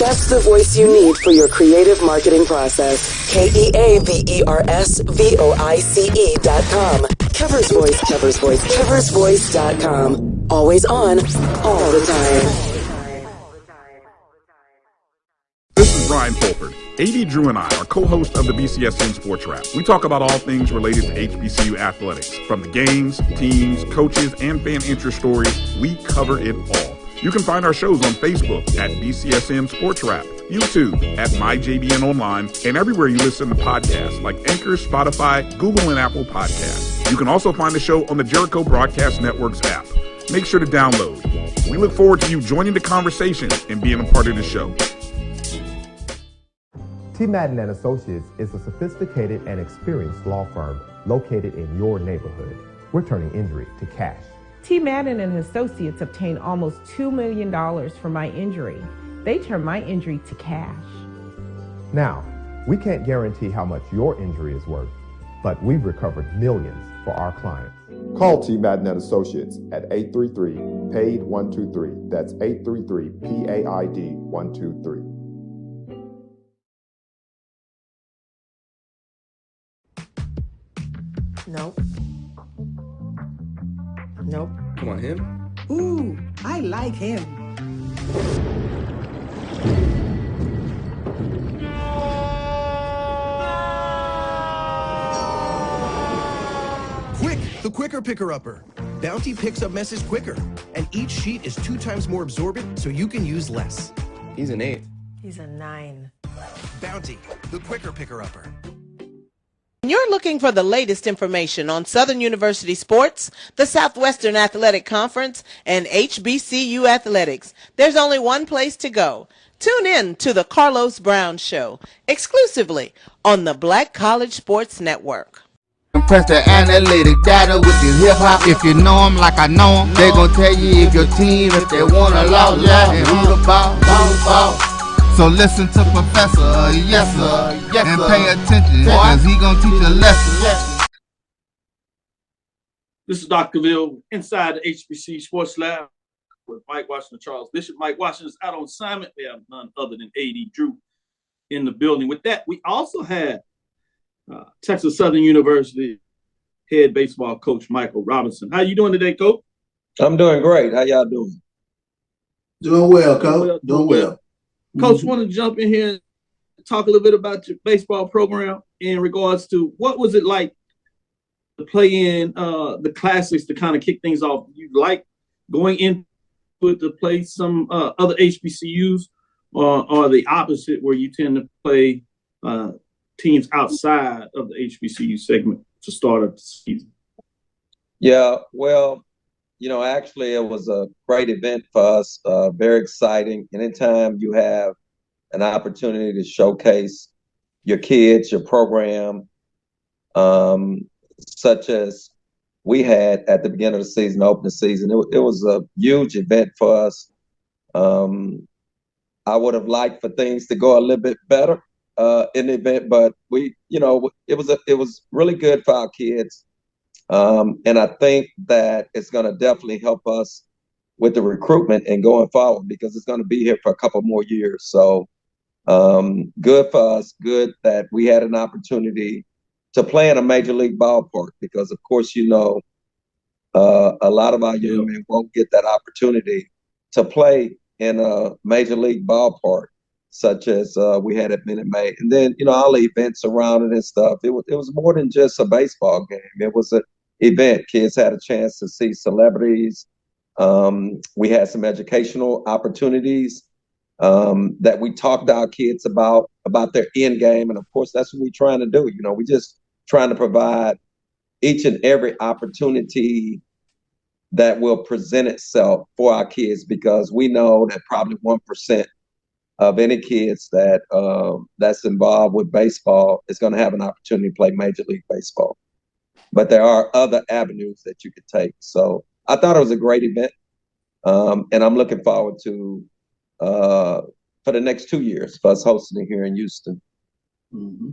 Just the voice you need for your creative marketing process. KeaversVoice.com. Kever's Voice, Kever's Voice, KeversVoice.com. Always on, all the time. This is Ryan Fulford. AD Drew and I are co-hosts of the BCSN Sports Wrap. We talk about all things related to HBCU athletics. From the games, teams, coaches, and fan interest stories, we cover it all. You can find our shows on Facebook at BCSN Sports Wrap, YouTube at MyJBN Online, and everywhere you listen to podcasts like Anchor, Spotify, Google, and Apple Podcasts. You can also find the show on the Jericho Broadcast Network's app. Make sure to download. We look forward to you joining the conversation and being a part of the show. T. Madden and Associates is a sophisticated and experienced law firm located in your neighborhood. We're turning injury to cash. T. Madden and Associates obtained almost $2 million for my injury. They turned my injury to cash. Now, we can't guarantee how much your injury is worth, but we've recovered millions for our clients. Call T. Madden and Associates at 833-PAID-123. That's 833-PAID-123. Nope. Nope. Come on, him? Ooh, I like him. Quick, the quicker picker-upper. Bounty picks up messes quicker, and each sheet is 2 times more absorbent, so you can use less. He's an 8. He's a 9. Bounty, the quicker picker-upper. When you're looking for the latest information on Southern University sports, the Southwestern Athletic Conference, and HBCU athletics, there's only one place to go. Tune in to the Carlos Brown Show, exclusively on the Black College Sports Network. Press the analytic data with this hip-hop. If you know them like I know them, they gon' tell you if your team, if they wanna law, and who the ball. So listen to Professor, yes sir, and pay attention, cause he gon' teach a lesson. This is Dr. Cavil inside the HBCU Sports Lab with Mike Washington, Charles Bishop. Mike Washington is out on assignment. We have none other than AD Drew in the building. With that, we also had Texas Southern University head baseball coach Michael Robertson. How you doing today, Coach? I'm doing great. How y'all doing? Doing well, Coach. Doing well. Coach, want to jump in here and talk a little bit about your baseball program in regards to what was it like to play in the classics to kind of kick things off? You like going into it to play some other HBCUs or the opposite where you tend to play teams outside of the HBCU segment to start up the season? Yeah, well, actually it was a great event for us, very exciting. Anytime you have an opportunity to showcase your kids, your program, such as we had at the beginning of the season, open the season, it was a huge event for us. I would have liked for things to go a little bit better in the event, but it was really good for our kids. And I think that it's going to definitely help us with the recruitment and going forward because it's going to be here for a couple more years. So good for us, good that we had an opportunity to play in a major league ballpark because, of course, a lot of our young men won't get that opportunity to play in a major league ballpark, such as we had at Minute Maid. And then, all the events around it and stuff, it was more than just a baseball game. It was an event. Kids had a chance to see celebrities. We had some educational opportunities that we talked to our kids about their end game. And, of course, that's what we're trying to do. We're just trying to provide each and every opportunity that will present itself for our kids because we know that probably 1% of any kids that's involved with baseball is going to have an opportunity to play Major League Baseball. But there are other avenues that you could take. So I thought it was a great event, and I'm looking forward to for the next 2 years for us hosting it here in Houston. Mm-hmm.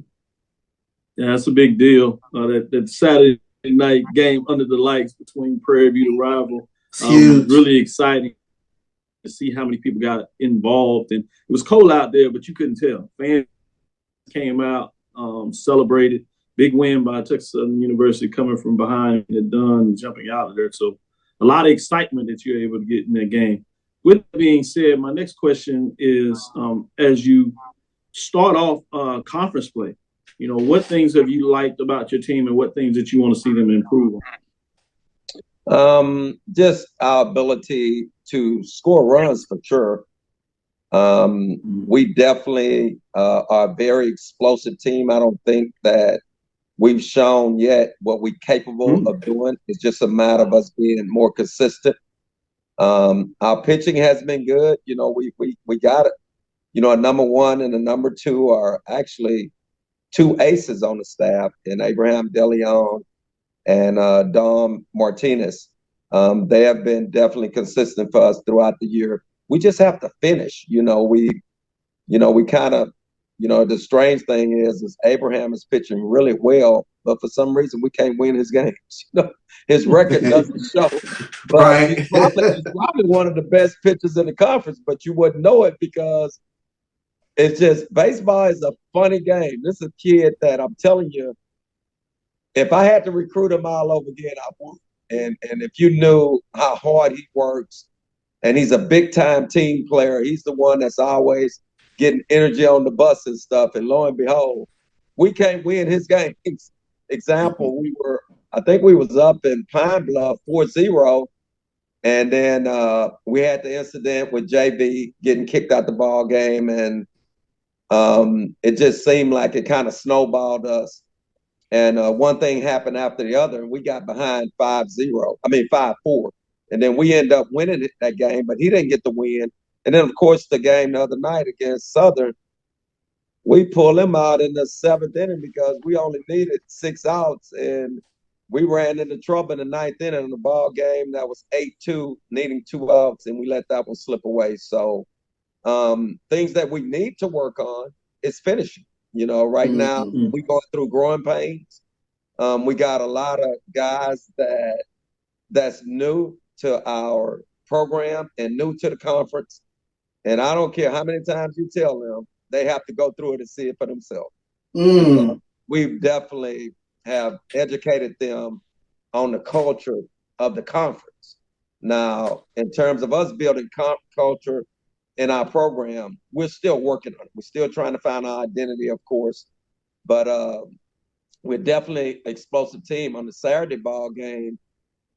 Yeah, that's a big deal. That Saturday night game under the lights between Prairie View and Rival was really exciting. to see how many people got involved. And it was cold out there, but you couldn't tell. Fans came out, celebrated. Big win by Texas Southern University coming from behind and done jumping out of there. So a lot of excitement that you're able to get in that game. With that being said, my next question is, as you start off conference play, what things have you liked about your team and what things that you want to see them improve on? Just our ability to score runs for sure. We definitely are a very explosive team. I don't think that we've shown yet what we're capable of doing. It's just a matter of us being more consistent. Our pitching has been good. We got it. A number one and a number two are actually two aces on the staff, in Abraham DeLeon and Dom Martinez. They have been definitely consistent for us throughout the year. We just have to finish. We kind of, the strange thing is Abraham is pitching really well, but for some reason we can't win his games. His record doesn't show. But right. he's probably one of the best pitchers in the conference, but you wouldn't know it because it's just baseball is a funny game. This is a kid that I'm telling you, if I had to recruit him all over again, I would. And if you knew how hard he works, and he's a big-time team player, he's the one that's always getting energy on the bus and stuff. And lo and behold, we can't win his games. Example, I think we was up in Pine Bluff 4-0, and then we had the incident with JB getting kicked out the ball game, and it just seemed like it kind of snowballed us. And one thing happened after the other, and we got behind 5-4. And then we ended up winning that game, but he didn't get the win. And then, of course, the game the other night against Southern, we pulled him out in the 7th inning because we only needed 6 outs, and we ran into trouble in the 9th inning in the ball game that was 8-2, needing 2 outs, and we let that one slip away. So things that we need to work on is finishing. Right now we're going through growing pains. We got a lot of guys that's new to our program and new to the conference. And I don't care how many times you tell them, they have to go through it and see it for themselves. We definitely have educated them on the culture of the conference. Now, in terms of us building culture in our program, we're still working on it. We're still trying to find our identity, of course. But we're definitely an explosive team. On the Saturday ball game,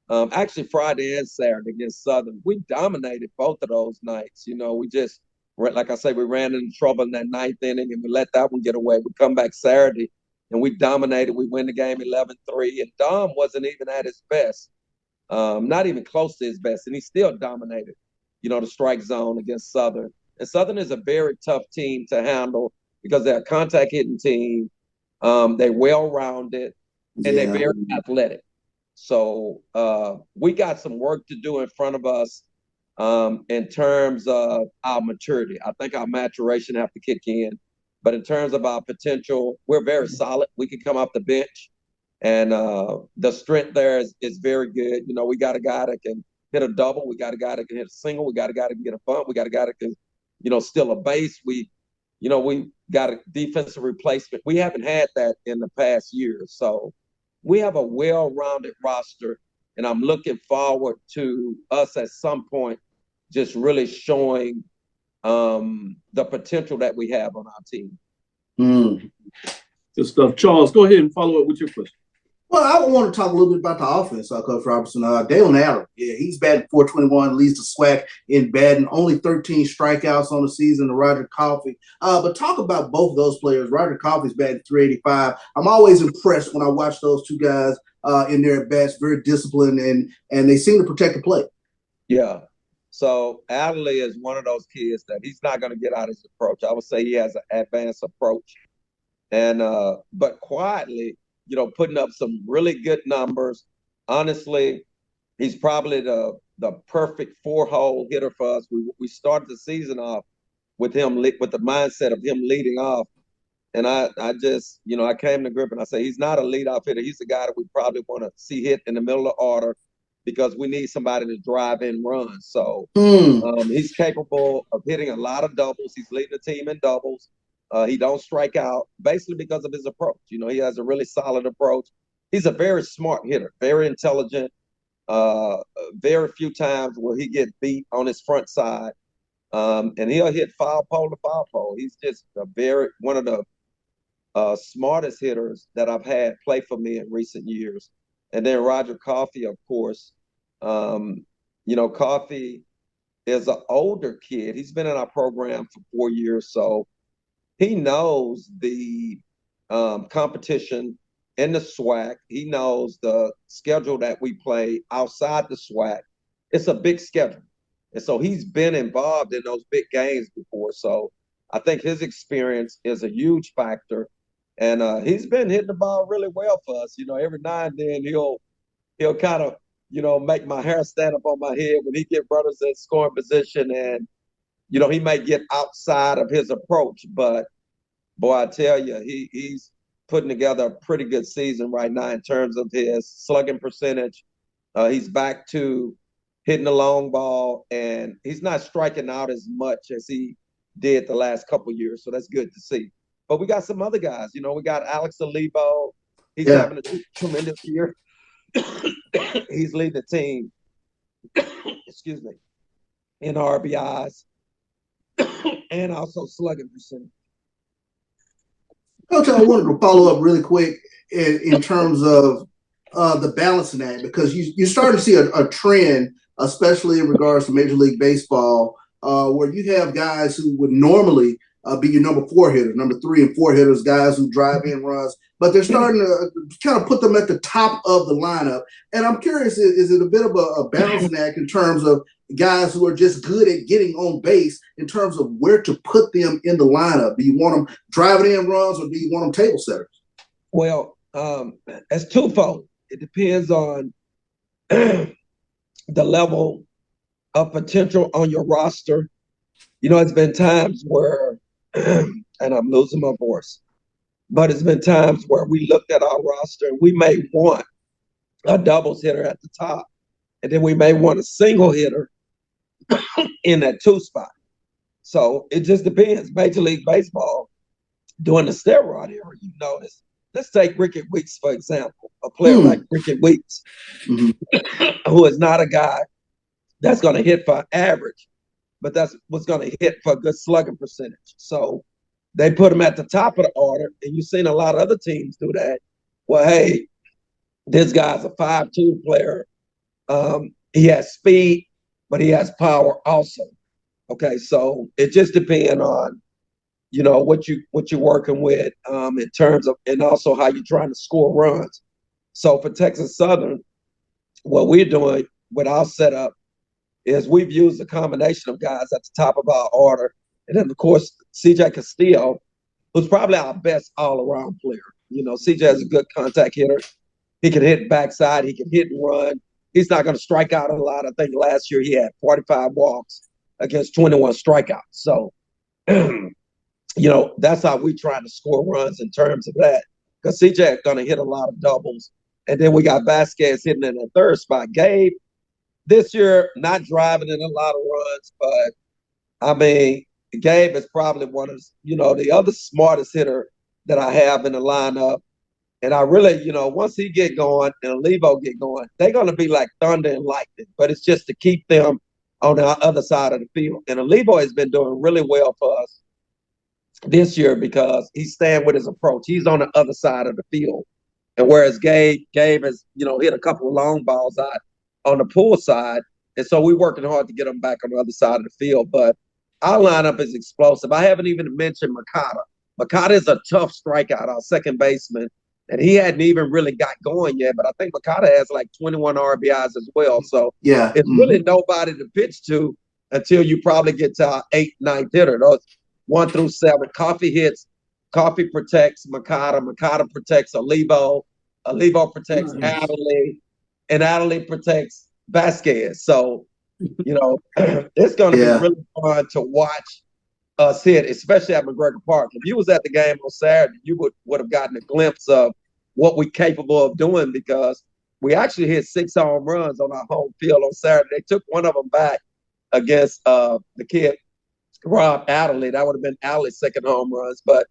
actually Friday and Saturday against Southern, we dominated both of those nights. We just, like I say, we ran into trouble in that 9th inning and we let that one get away. We come back Saturday and we dominated. We win the game 11-3, and Dom wasn't even at his best, not even close to his best, and he still dominated, the strike zone against Southern. And Southern is a very tough team to handle because they're a contact hitting team. They're well-rounded, and they're very athletic. So we got some work to do in front of us in terms of our maturity. I think our maturation have to kick in. But in terms of our potential, we're very solid. We can come off the bench, and the strength there is very good. We got a guy that can hit a double. We got a guy that can hit a single. We got a guy that can get a bunt. We got a guy that can, steal a base. We got a defensive replacement. We haven't had that in the past year. So we have a well-rounded roster, and I'm looking forward to us at some point just really showing the potential that we have on our team. Good stuff. Charles, go ahead and follow up with your question. Well, I want to talk a little bit about the offense, Coach Robertson. Dalen Adams, he's batting .421, leads the SWAC in batting, only 13 strikeouts on the season to Roger Coffey. But talk about both of those players. Roger Coffey's batting .385. I'm always impressed when I watch those two guys in their at-bats, very disciplined, and they seem to protect the plate. Yeah. So Adley is one of those kids that he's not going to get out his approach. I would say he has an advanced approach. And but quietly, putting up some really good numbers. Honestly, he's probably the perfect 4-hole hitter for us. We started the season off with him with the mindset of him leading off. And I just, I came to grip and I say he's not a leadoff hitter. He's a guy that we probably want to see hit in the middle of the order because we need somebody to drive in runs. So he's capable of hitting a lot of doubles. He's leading the team in doubles. He don't strike out, basically because of his approach. You know, he has a really solid approach. He's a very smart hitter, very intelligent. Very few times will he get beat on his front side. And he'll hit foul pole to foul pole. He's just one of the smartest hitters that I've had play for me in recent years. And then Roger Coffey, of course. You know, Coffey is an older kid. He's been in our program for 4 years, so he knows the competition in the SWAC. He knows the schedule that we play outside the SWAC. It's a big schedule. And so he's been involved in those big games before. So I think his experience is a huge factor. And he's been hitting the ball really well for us. You know, every now and then he'll kind of, you know, make my hair stand up on my head when he get runners in scoring position. And, you know, he might get outside of his approach. But, boy, I tell you, he's putting together a pretty good season right now in terms of his slugging percentage. He's back to hitting the long ball, and he's not striking out as much as he did the last couple of years. So that's good to see. But we got some other guys. You know, we got Alex Alibo. He's having a tremendous year. He's leading the team, excuse me, in RBIs and also slugging percentage. Coach, I wanted to follow up really quick in terms of the balancing act, because you start to see a trend, especially in regards to Major League Baseball, where you have guys who would normally be your number 4 hitter, number 3 and 4 hitters, guys who drive in runs, but they're starting to kind of put them at the top of the lineup. And I'm curious, is it a bit of a balancing act in terms of guys who are just good at getting on base in terms of where to put them in the lineup? Do you want them driving in runs, or do you want them table setters? Well, it's twofold. It depends on the level of potential on your roster. You know, it's been times where, and I'm losing my voice, but it's been times where we looked at our roster and we may want a doubles hitter at the top, and then we may want a single hitter in that 2 spot. So it just depends. Major League Baseball, during the steroid era, you notice. Let's take Ricky Weeks, for example, a player like Ricky Weeks, who is not a guy that's going to hit for average, but that's what's going to hit for a good slugging percentage. So they put him at the top of the order, and you've seen a lot of other teams do that. Well, hey, this guy's a 5'2" player. He has speed, but he has power also. Okay, so it just depends on, you know, what you're working with in terms of, and also how you're trying to score runs. So for Texas Southern, what we're doing with our setup is we've used a combination of guys at the top of our order. And then, of course, CJ Castillo, who's probably our best all-around player. You know, CJ is a good contact hitter. He can hit backside. He can hit and run. He's not going to strike out a lot. I think last year he had 45 walks against 21 strikeouts. So, you know, that's how we trying to score runs in terms of that. Because CJ is going to hit a lot of doubles. And then we got Vasquez hitting in the 3rd spot. Gabe, this year, not driving in a lot of runs, but, I mean, Gabe is probably one of, you know, the other smartest hitter that I have in the lineup. And I really, you know, once he get going and Levo get going, they're going to be like thunder and lightning. But it's just to keep them on the other side of the field. And Levo has been doing really well for us this year because he's staying with his approach. He's on the other side of the field. And whereas Gabe has, you know, hit a couple of long balls out on the pull side. And so we're working hard to get him back on the other side of the field. But our lineup is explosive. I haven't even mentioned Makata. Makata is a tough strikeout, our second baseman. And he hadn't even really got going yet. But I think Makata has like 21 RBIs as well. So it's really nobody to pitch to until you probably get to our 8th, 9th hitter. Those 1 through 7. Coffee hits. Coffee protects Makata. Makata protects Alibo. Alibo protects Adderley. And Adderley protects Vasquez. So, you know, it's going to be really fun to watch us hit, especially at McGregor Park. If you was at the game on Saturday, you would have gotten a glimpse of what we're capable of doing because we actually hit 6 home runs on our home field on Saturday. They took one of them back against the kid, Rob Adderley. That would have been Adderley's second home runs. But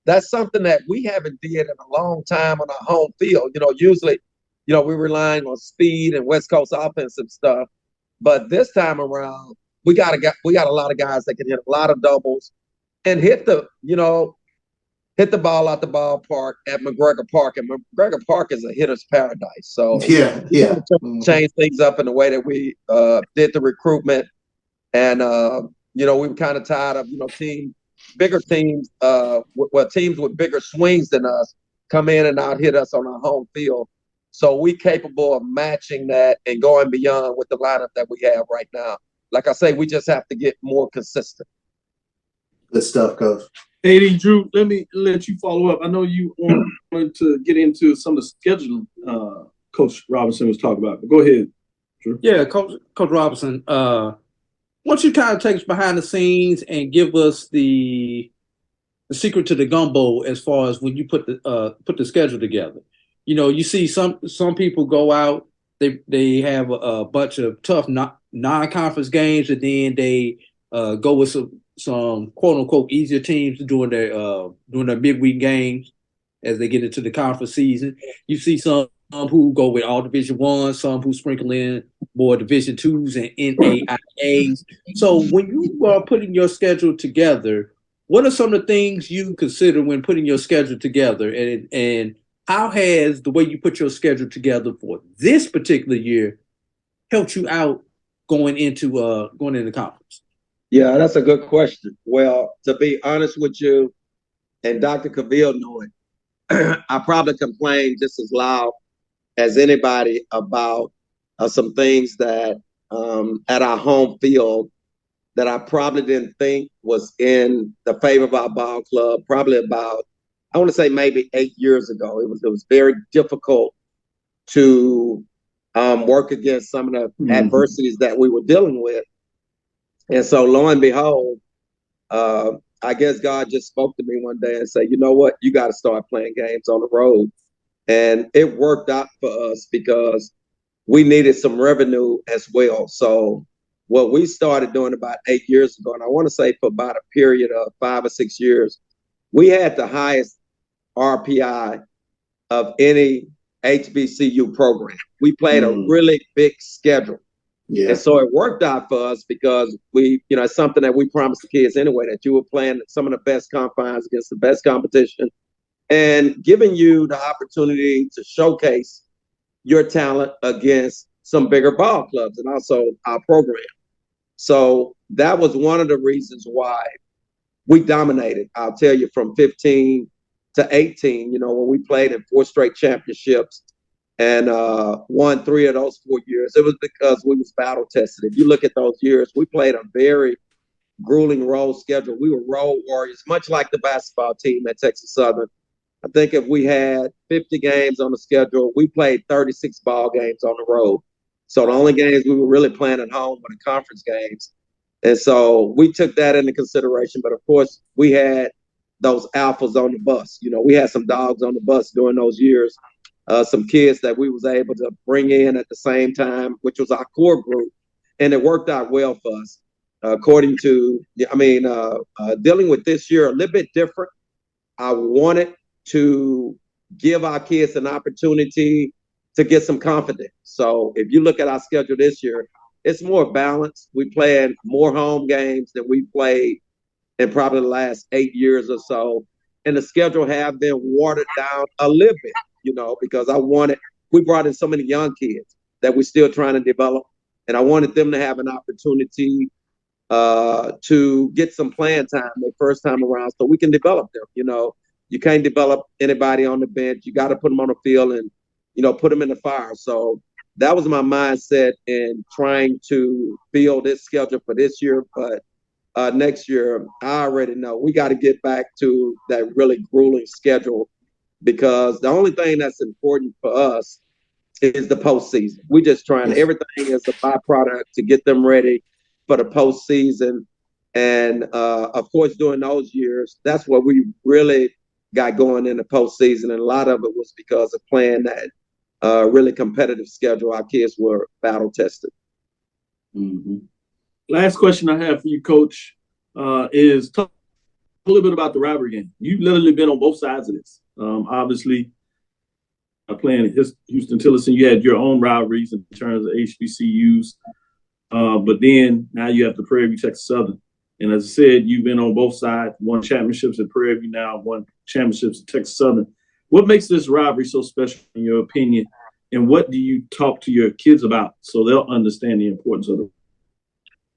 that's something that we haven't did in a long time on our home field. Usually, we're relying on speed and West Coast offensive stuff. But this time around, we got a lot of guys that can hit a lot of doubles and hit the ball out the ballpark at McGregor Park. And McGregor Park is a hitter's paradise. So change things up in the way that we did the recruitment. And, we were kind of tired of, bigger teams, teams with bigger swings than us come in and out hit us on our home field. So we capable of matching that and going beyond with the lineup that we have right now. Like I say, we just have to get more consistent. Good stuff, Coach. AD Drew, let me let you follow up. I know you wanted to get into some of the scheduling Coach Robertson was talking about. But go ahead, Drew. Yeah, Coach Robertson. Why don't you kind of take us behind the scenes and give us the secret to the gumbo as far as when you put the schedule together? You see some people go out, they have a bunch of tough non-conference games, and then they go with some quote unquote easier teams during their midweek games as they get into the conference season. You see some who go with all Division I, some who sprinkle in more Division IIs and NAIAs. So when you are putting your schedule together, what are some of the things you consider when putting your schedule together, and how has the way you put your schedule together for this particular year helped you out going into conference? Yeah, that's a good question. Well, to be honest with you, and Dr. Cavil knowing, I probably complain just as loud as anybody about some things that at our home field that I probably didn't think was in the favor of our ball club. Probably about, I want to say maybe 8 years ago, it was very difficult to work against some of the adversities that we were dealing with. And so lo and behold, I guess God just spoke to me one day and said, you know what, you got to start playing games on the road. And it worked out for us because we needed some revenue as well. So what we started doing about 8 years ago, and I want to say for about a period of 5 or 6 years, we had the highest RPI of any HBCU program. We played a really big schedule. Yeah. And so it worked out for us because we, it's something that we promised the kids anyway, that you were playing some of the best confines against the best competition and giving you the opportunity to showcase your talent against some bigger ball clubs and also our program. So that was one of the reasons why we dominated. I'll tell you, from 15 to 18, when we played in 4 straight championships and won 3 of those 4 years, it was because we was battle tested. If you look at those years, we played a very grueling road schedule. We were road warriors, much like the basketball team at Texas Southern. I think if we had 50 games on the schedule, we played 36 ball games on the road. So the only games we were really playing at home were the conference games. And so we took that into consideration. But, of course, we had those alphas on the bus. We had some dogs on the bus during those years, some kids that we was able to bring in at the same time, which was our core group. And it worked out well for us. Dealing with this year a little bit different. I wanted to give our kids an opportunity to get some confidence. So if you look at our schedule this year, it's more balanced. We playing more home games than we played in probably the last 8 years or so. And the schedule have been watered down a little bit, because we brought in so many young kids that we're still trying to develop. And I wanted them to have an opportunity to get some playing time their first time around so we can develop them. You can't develop anybody on the bench. You got to put them on the field and, put them in the fire. So that was my mindset in trying to build this schedule for this year. But next year, I already know we got to get back to that really grueling schedule because the only thing that's important for us is the postseason. We're just trying everything is a byproduct to get them ready for the postseason. And, of course, during those years, that's what we really got going in the postseason. And a lot of it was because of playing that really competitive schedule. Our kids were battle tested. Mm-hmm. Last question I have for you, Coach, is talk a little bit about the rivalry game. You've literally been on both sides of this. Obviously, playing Houston-Tillerson, you had your own rivalries in terms of HBCUs, but then now you have the Prairie Texas Southern. And as I said, you've been on both sides, won championships at Prairie, now won championships at Texas Southern. What makes this rivalry so special, in your opinion? And what do you talk to your kids about so they'll understand the importance of it?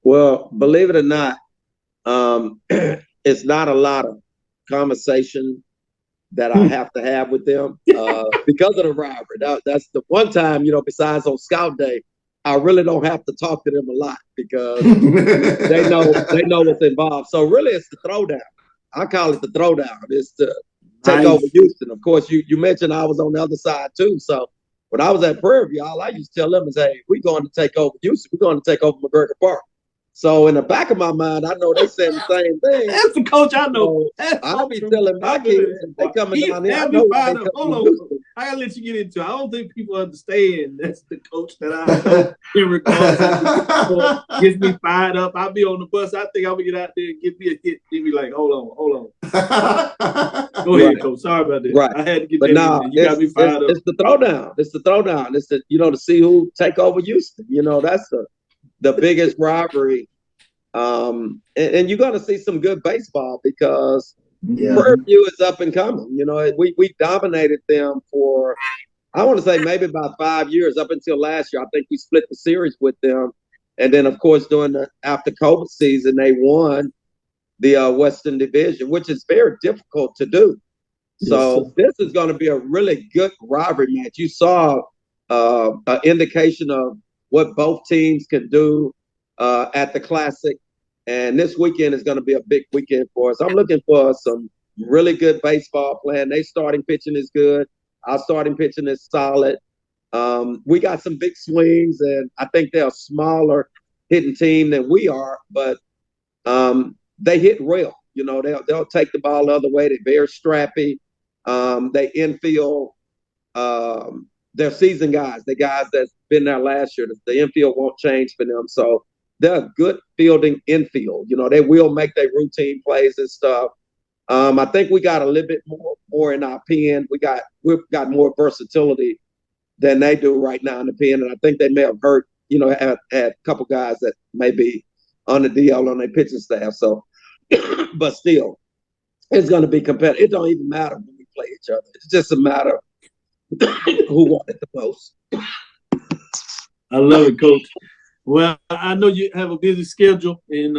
Well, believe it or not, it's not a lot of conversation that I have to have with them because of the rivalry. That's the one time, besides on Scout Day, I really don't have to talk to them a lot because they know what's involved. So really, it's the throwdown. I call it the throwdown. It's to take over Houston. Of course, you mentioned I was on the other side too. So when I was at Prairie, all I used to tell them is, hey, we're going to take over Houston. We're going to take over McGregor Park. So in the back of my mind, I know they said the same thing. That's the coach I know. So I'll be telling my kids, if they coming down here, I know why they come Hold on. I gotta let you get into it. I don't think people understand that's the coach that I know in regards to gets me fired up. I'll be on the bus. I think I'm gonna get out there and give me a hit. Then be like, hold on. Go ahead, coach. Sorry about that. Right. I had to get but that now, in there. You got me fired up. It's the throwdown. It's to see who take over Houston. That's the biggest rivalry. And you're going to see some good baseball because Prairie View is up and coming. We dominated them for, I want to say maybe about 5 years up until last year. I think we split the series with them. And then, of course, during the after COVID season, they won the Western Division, which is very difficult to do. So this is going to be a really good rivalry match. You saw an indication of what both teams can do at the Classic. And this weekend is going to be a big weekend for us. I'm looking for some really good baseball playing. Their starting pitching is good. Our starting pitching is solid. We got some big swings, and I think they're a smaller hitting team than we are, but they hit well. They'll take the ball the other way. They're very strappy. They infield. They're seasoned guys. The guys that's been there last year. The infield won't change for them. So they're good fielding infield. They will make their routine plays and stuff. I think we got a little bit more in our pen. We've got more versatility than they do right now in the pen, and I think they may have hurt. Had a couple guys that may be on the DL on their pitching staff. So, but still, it's going to be competitive. It don't even matter when we play each other. It's just a matter of who won it the most. I love it, Coach. Well, I know you have a busy schedule, and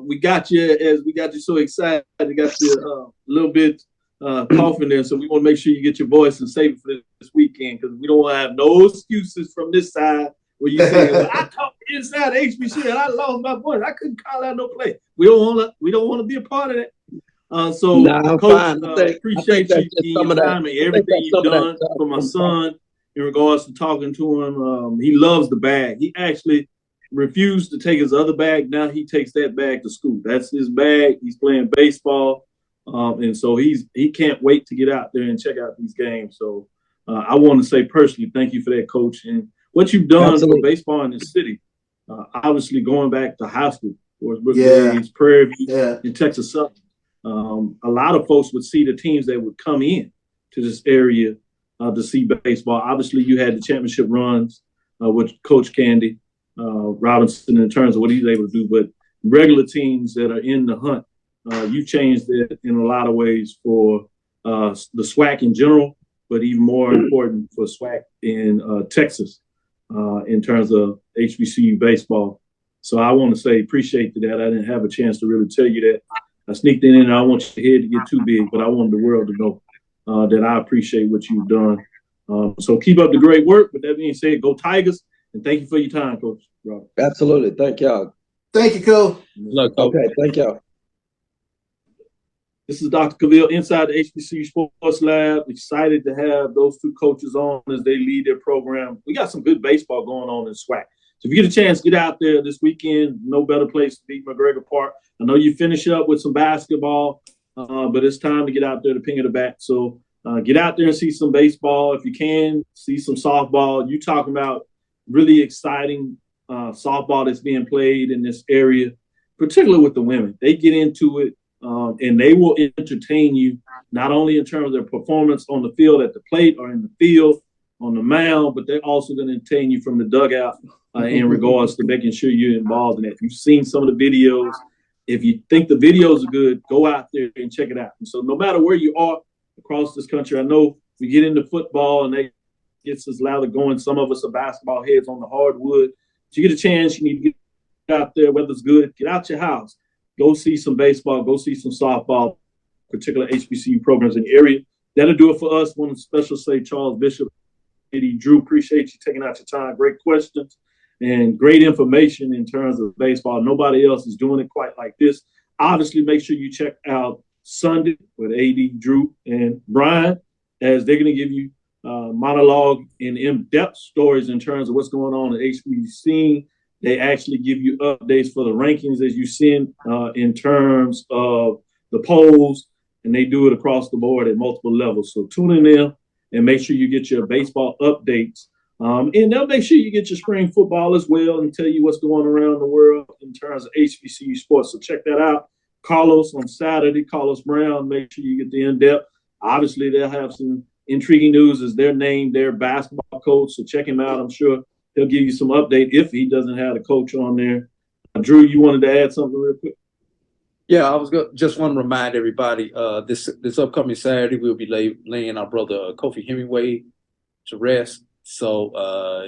we got you so excited. We got you a little bit coughing there, so we want to make sure you get your voice and save it for this weekend because we don't want to have no excuses from this side where you say, well, I talked inside HBC and I lost my voice. I couldn't call out no play. We don't want to be a part of that. So, Coach, appreciate you your time and everything you've done for my son. In regards to talking to him, he loves the bag. He actually refused to take his other bag. Now he takes that bag to school. That's his bag. He's playing baseball, and so he can't wait to get out there and check out these games. So I want to say personally, thank you for that, Coach, and what you've done for baseball in this city. Obviously, going back to high school, Prairie, and Texas Southern. A lot of folks would see the teams that would come in to this area to see baseball. Obviously, you had the championship runs with Coach Candy, Robertson, in terms of what he's able to do. But regular teams that are in the hunt, you changed it in a lot of ways for the SWAC in general, but even more important for SWAC in Texas in terms of HBCU baseball. So I want to say appreciate that. I didn't have a chance to really tell you that. I sneaked it in, and I want your head to get too big, but I want the world to know that I appreciate what you've done. So keep up the great work. With that being said, go Tigers, and thank you for your time, Coach Robert. Absolutely. Thank y'all. Thank you, Coach. Okay, thank y'all. This is Dr. Cavil inside the HBCU Sports Lab. Excited to have those two coaches on as they lead their program. We got some good baseball going on in SWAC. So if you get a chance, get out there this weekend. No better place to beat McGregor Park. I know you finish up with some basketball, but it's time to get out there to ping at the bat. So Get out there and see some baseball. If you can, see some softball. You talking about really exciting softball that's being played in this area, particularly with the women. They get into it, and they will entertain you, not only in terms of their performance on the field at the plate or in the field on the mound, but they're also going to entertain you from the dugout in regards to making sure you're involved in it. You've seen some of the videos. If you think the videos are good, go out there and check it out. And so no matter where you are across this country, I know we get into football and they gets us louder going. Some of us are basketball heads on the hardwood. If you get a chance, you need to get out there, whether it's good, get out your house. Go see some baseball, go see some softball, particular HBCU programs in the area. That'll do it for us. I want to special say Charles Bishop, Eddie Drew, appreciate you taking out your time. Great questions and great information in terms of baseball. Nobody else is doing it quite like this. Obviously, make sure you check out Sunday with AD Drew and Brian, as they're going to give you monologue and in-depth stories in terms of what's going on at HBCU. They actually give you updates for the rankings as you send in terms of the polls, and they do it across the board at multiple levels. So tune in there and make sure you get your baseball updates. And they'll make sure you get your spring football as well and tell you what's going around the world in terms of HBCU sports. So check that out. Carlos on Saturday, Carlos Brown, make sure you get the in-depth. Obviously, they'll have some intriguing news as their name, their basketball coach. So check him out. I'm sure he'll give you some update if he doesn't have a coach on there. Drew, you wanted to add something real quick? Yeah, I was just want to remind everybody, this upcoming Saturday, we'll be laying our brother Kofi Hemingway to rest. So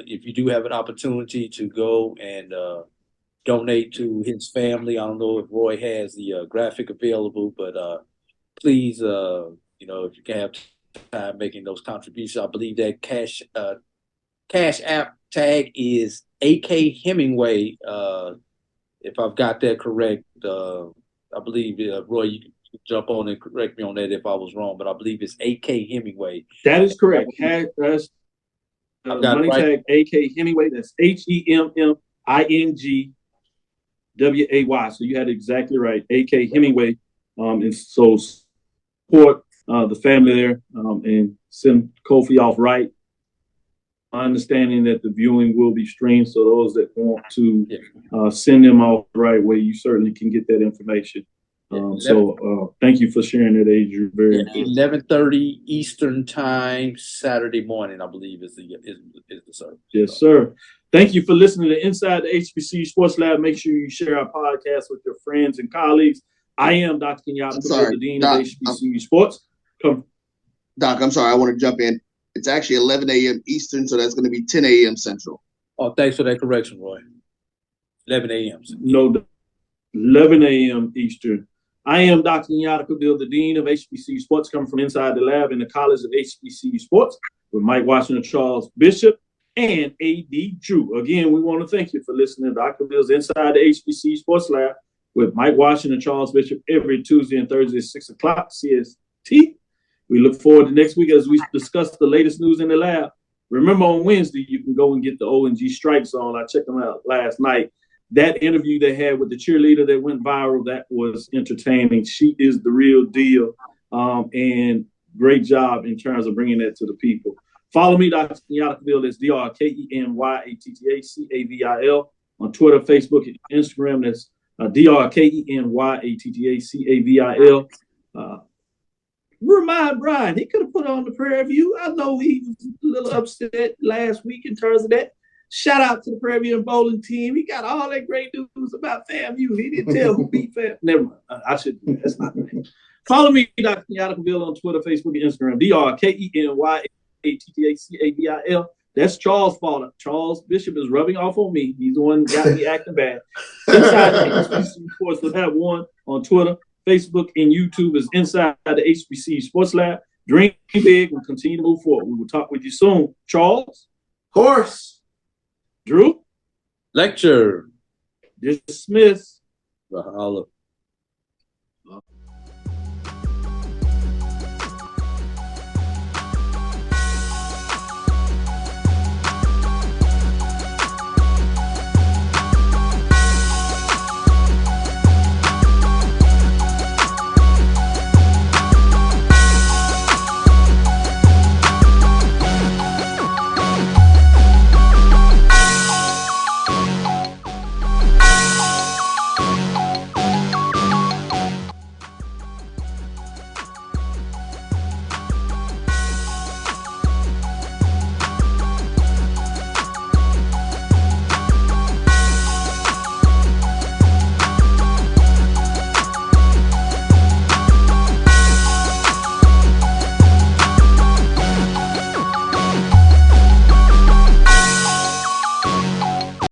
if you do have an opportunity to go and donate to his family, I don't know if Roy has the graphic available, but please, if you can have time making those contributions, I believe that cash app tag is AK Hemingway. If I've got that correct, I believe Roy, you can jump on and correct me on that if I was wrong, but I believe it's AK Hemingway. That is correct. That's money tag AK Hemingway. That's HEMMINGWAY. So you had it exactly right. AK Hemingway. And so support the family there and send Kofi off right. My understanding that the viewing will be streamed, so those that want to send them off the right way, you certainly can get that information. Thank you for sharing that, Adrian. Very important. 11:30 Eastern Time, Saturday morning, I believe, is the service. Yes, sir. Thank you for listening to Inside the HBCU Sports Lab. Make sure you share our podcast with your friends and colleagues. I am Dr. Kenyatta Cavil, the Dean of HBCU Sports. Doc, I'm sorry, I want to jump in. It's actually 11 a.m. Eastern, so that's going to be 10 a.m. Central. Oh, thanks for that correction, Roy. 11 a.m. No, 11 a.m. Eastern. I am Dr. Kenyatta Cavil, the Dean of HBCU Sports, coming from inside the lab in the College of HBCU Sports with Mike Washington, Charles Bishop, and A.D. Drew. Again, we want to thank you for listening to Dr. Cavill's Inside the HBCU Sports Lab with Mike Washington, Charles Bishop, every Tuesday and Thursday at 6 o'clock CST. We look forward to next week as we discuss the latest news in the lab. Remember, on Wednesday, you can go and get the O&G Strikes on. I checked them out last night. That interview they had with the cheerleader that went viral, that was entertaining. She is the real deal. And great job in terms of bringing that to the people. Follow me, Dr. Kenyatta Cavil. That's DrKenyattacavil on Twitter, Facebook, and Instagram. That's DrKenyattacavil. Remind Brian, he could have put on the Prairie View. I know he was a little upset last week in terms of that. Shout out to the Prairie View and bowling team. He got all that great news about FAMU. He didn't tell who beat FAMU. Never mind. I shouldn't. That's not right. Follow me, Dr. Kenyatta Cavil, on Twitter, Facebook, and Instagram. DrKenyattacavil. That's Charles' fault. Charles Bishop is rubbing off on me. He's the one that got me acting bad. Inside the HBCU Sports Lab 1 on Twitter, Facebook, and YouTube is Inside the HBCU Sports Lab. Dream big. We'll continue to move forward. We will talk with you soon. Charles? Horse. Drew? Lecture. Dismiss. Mahalo.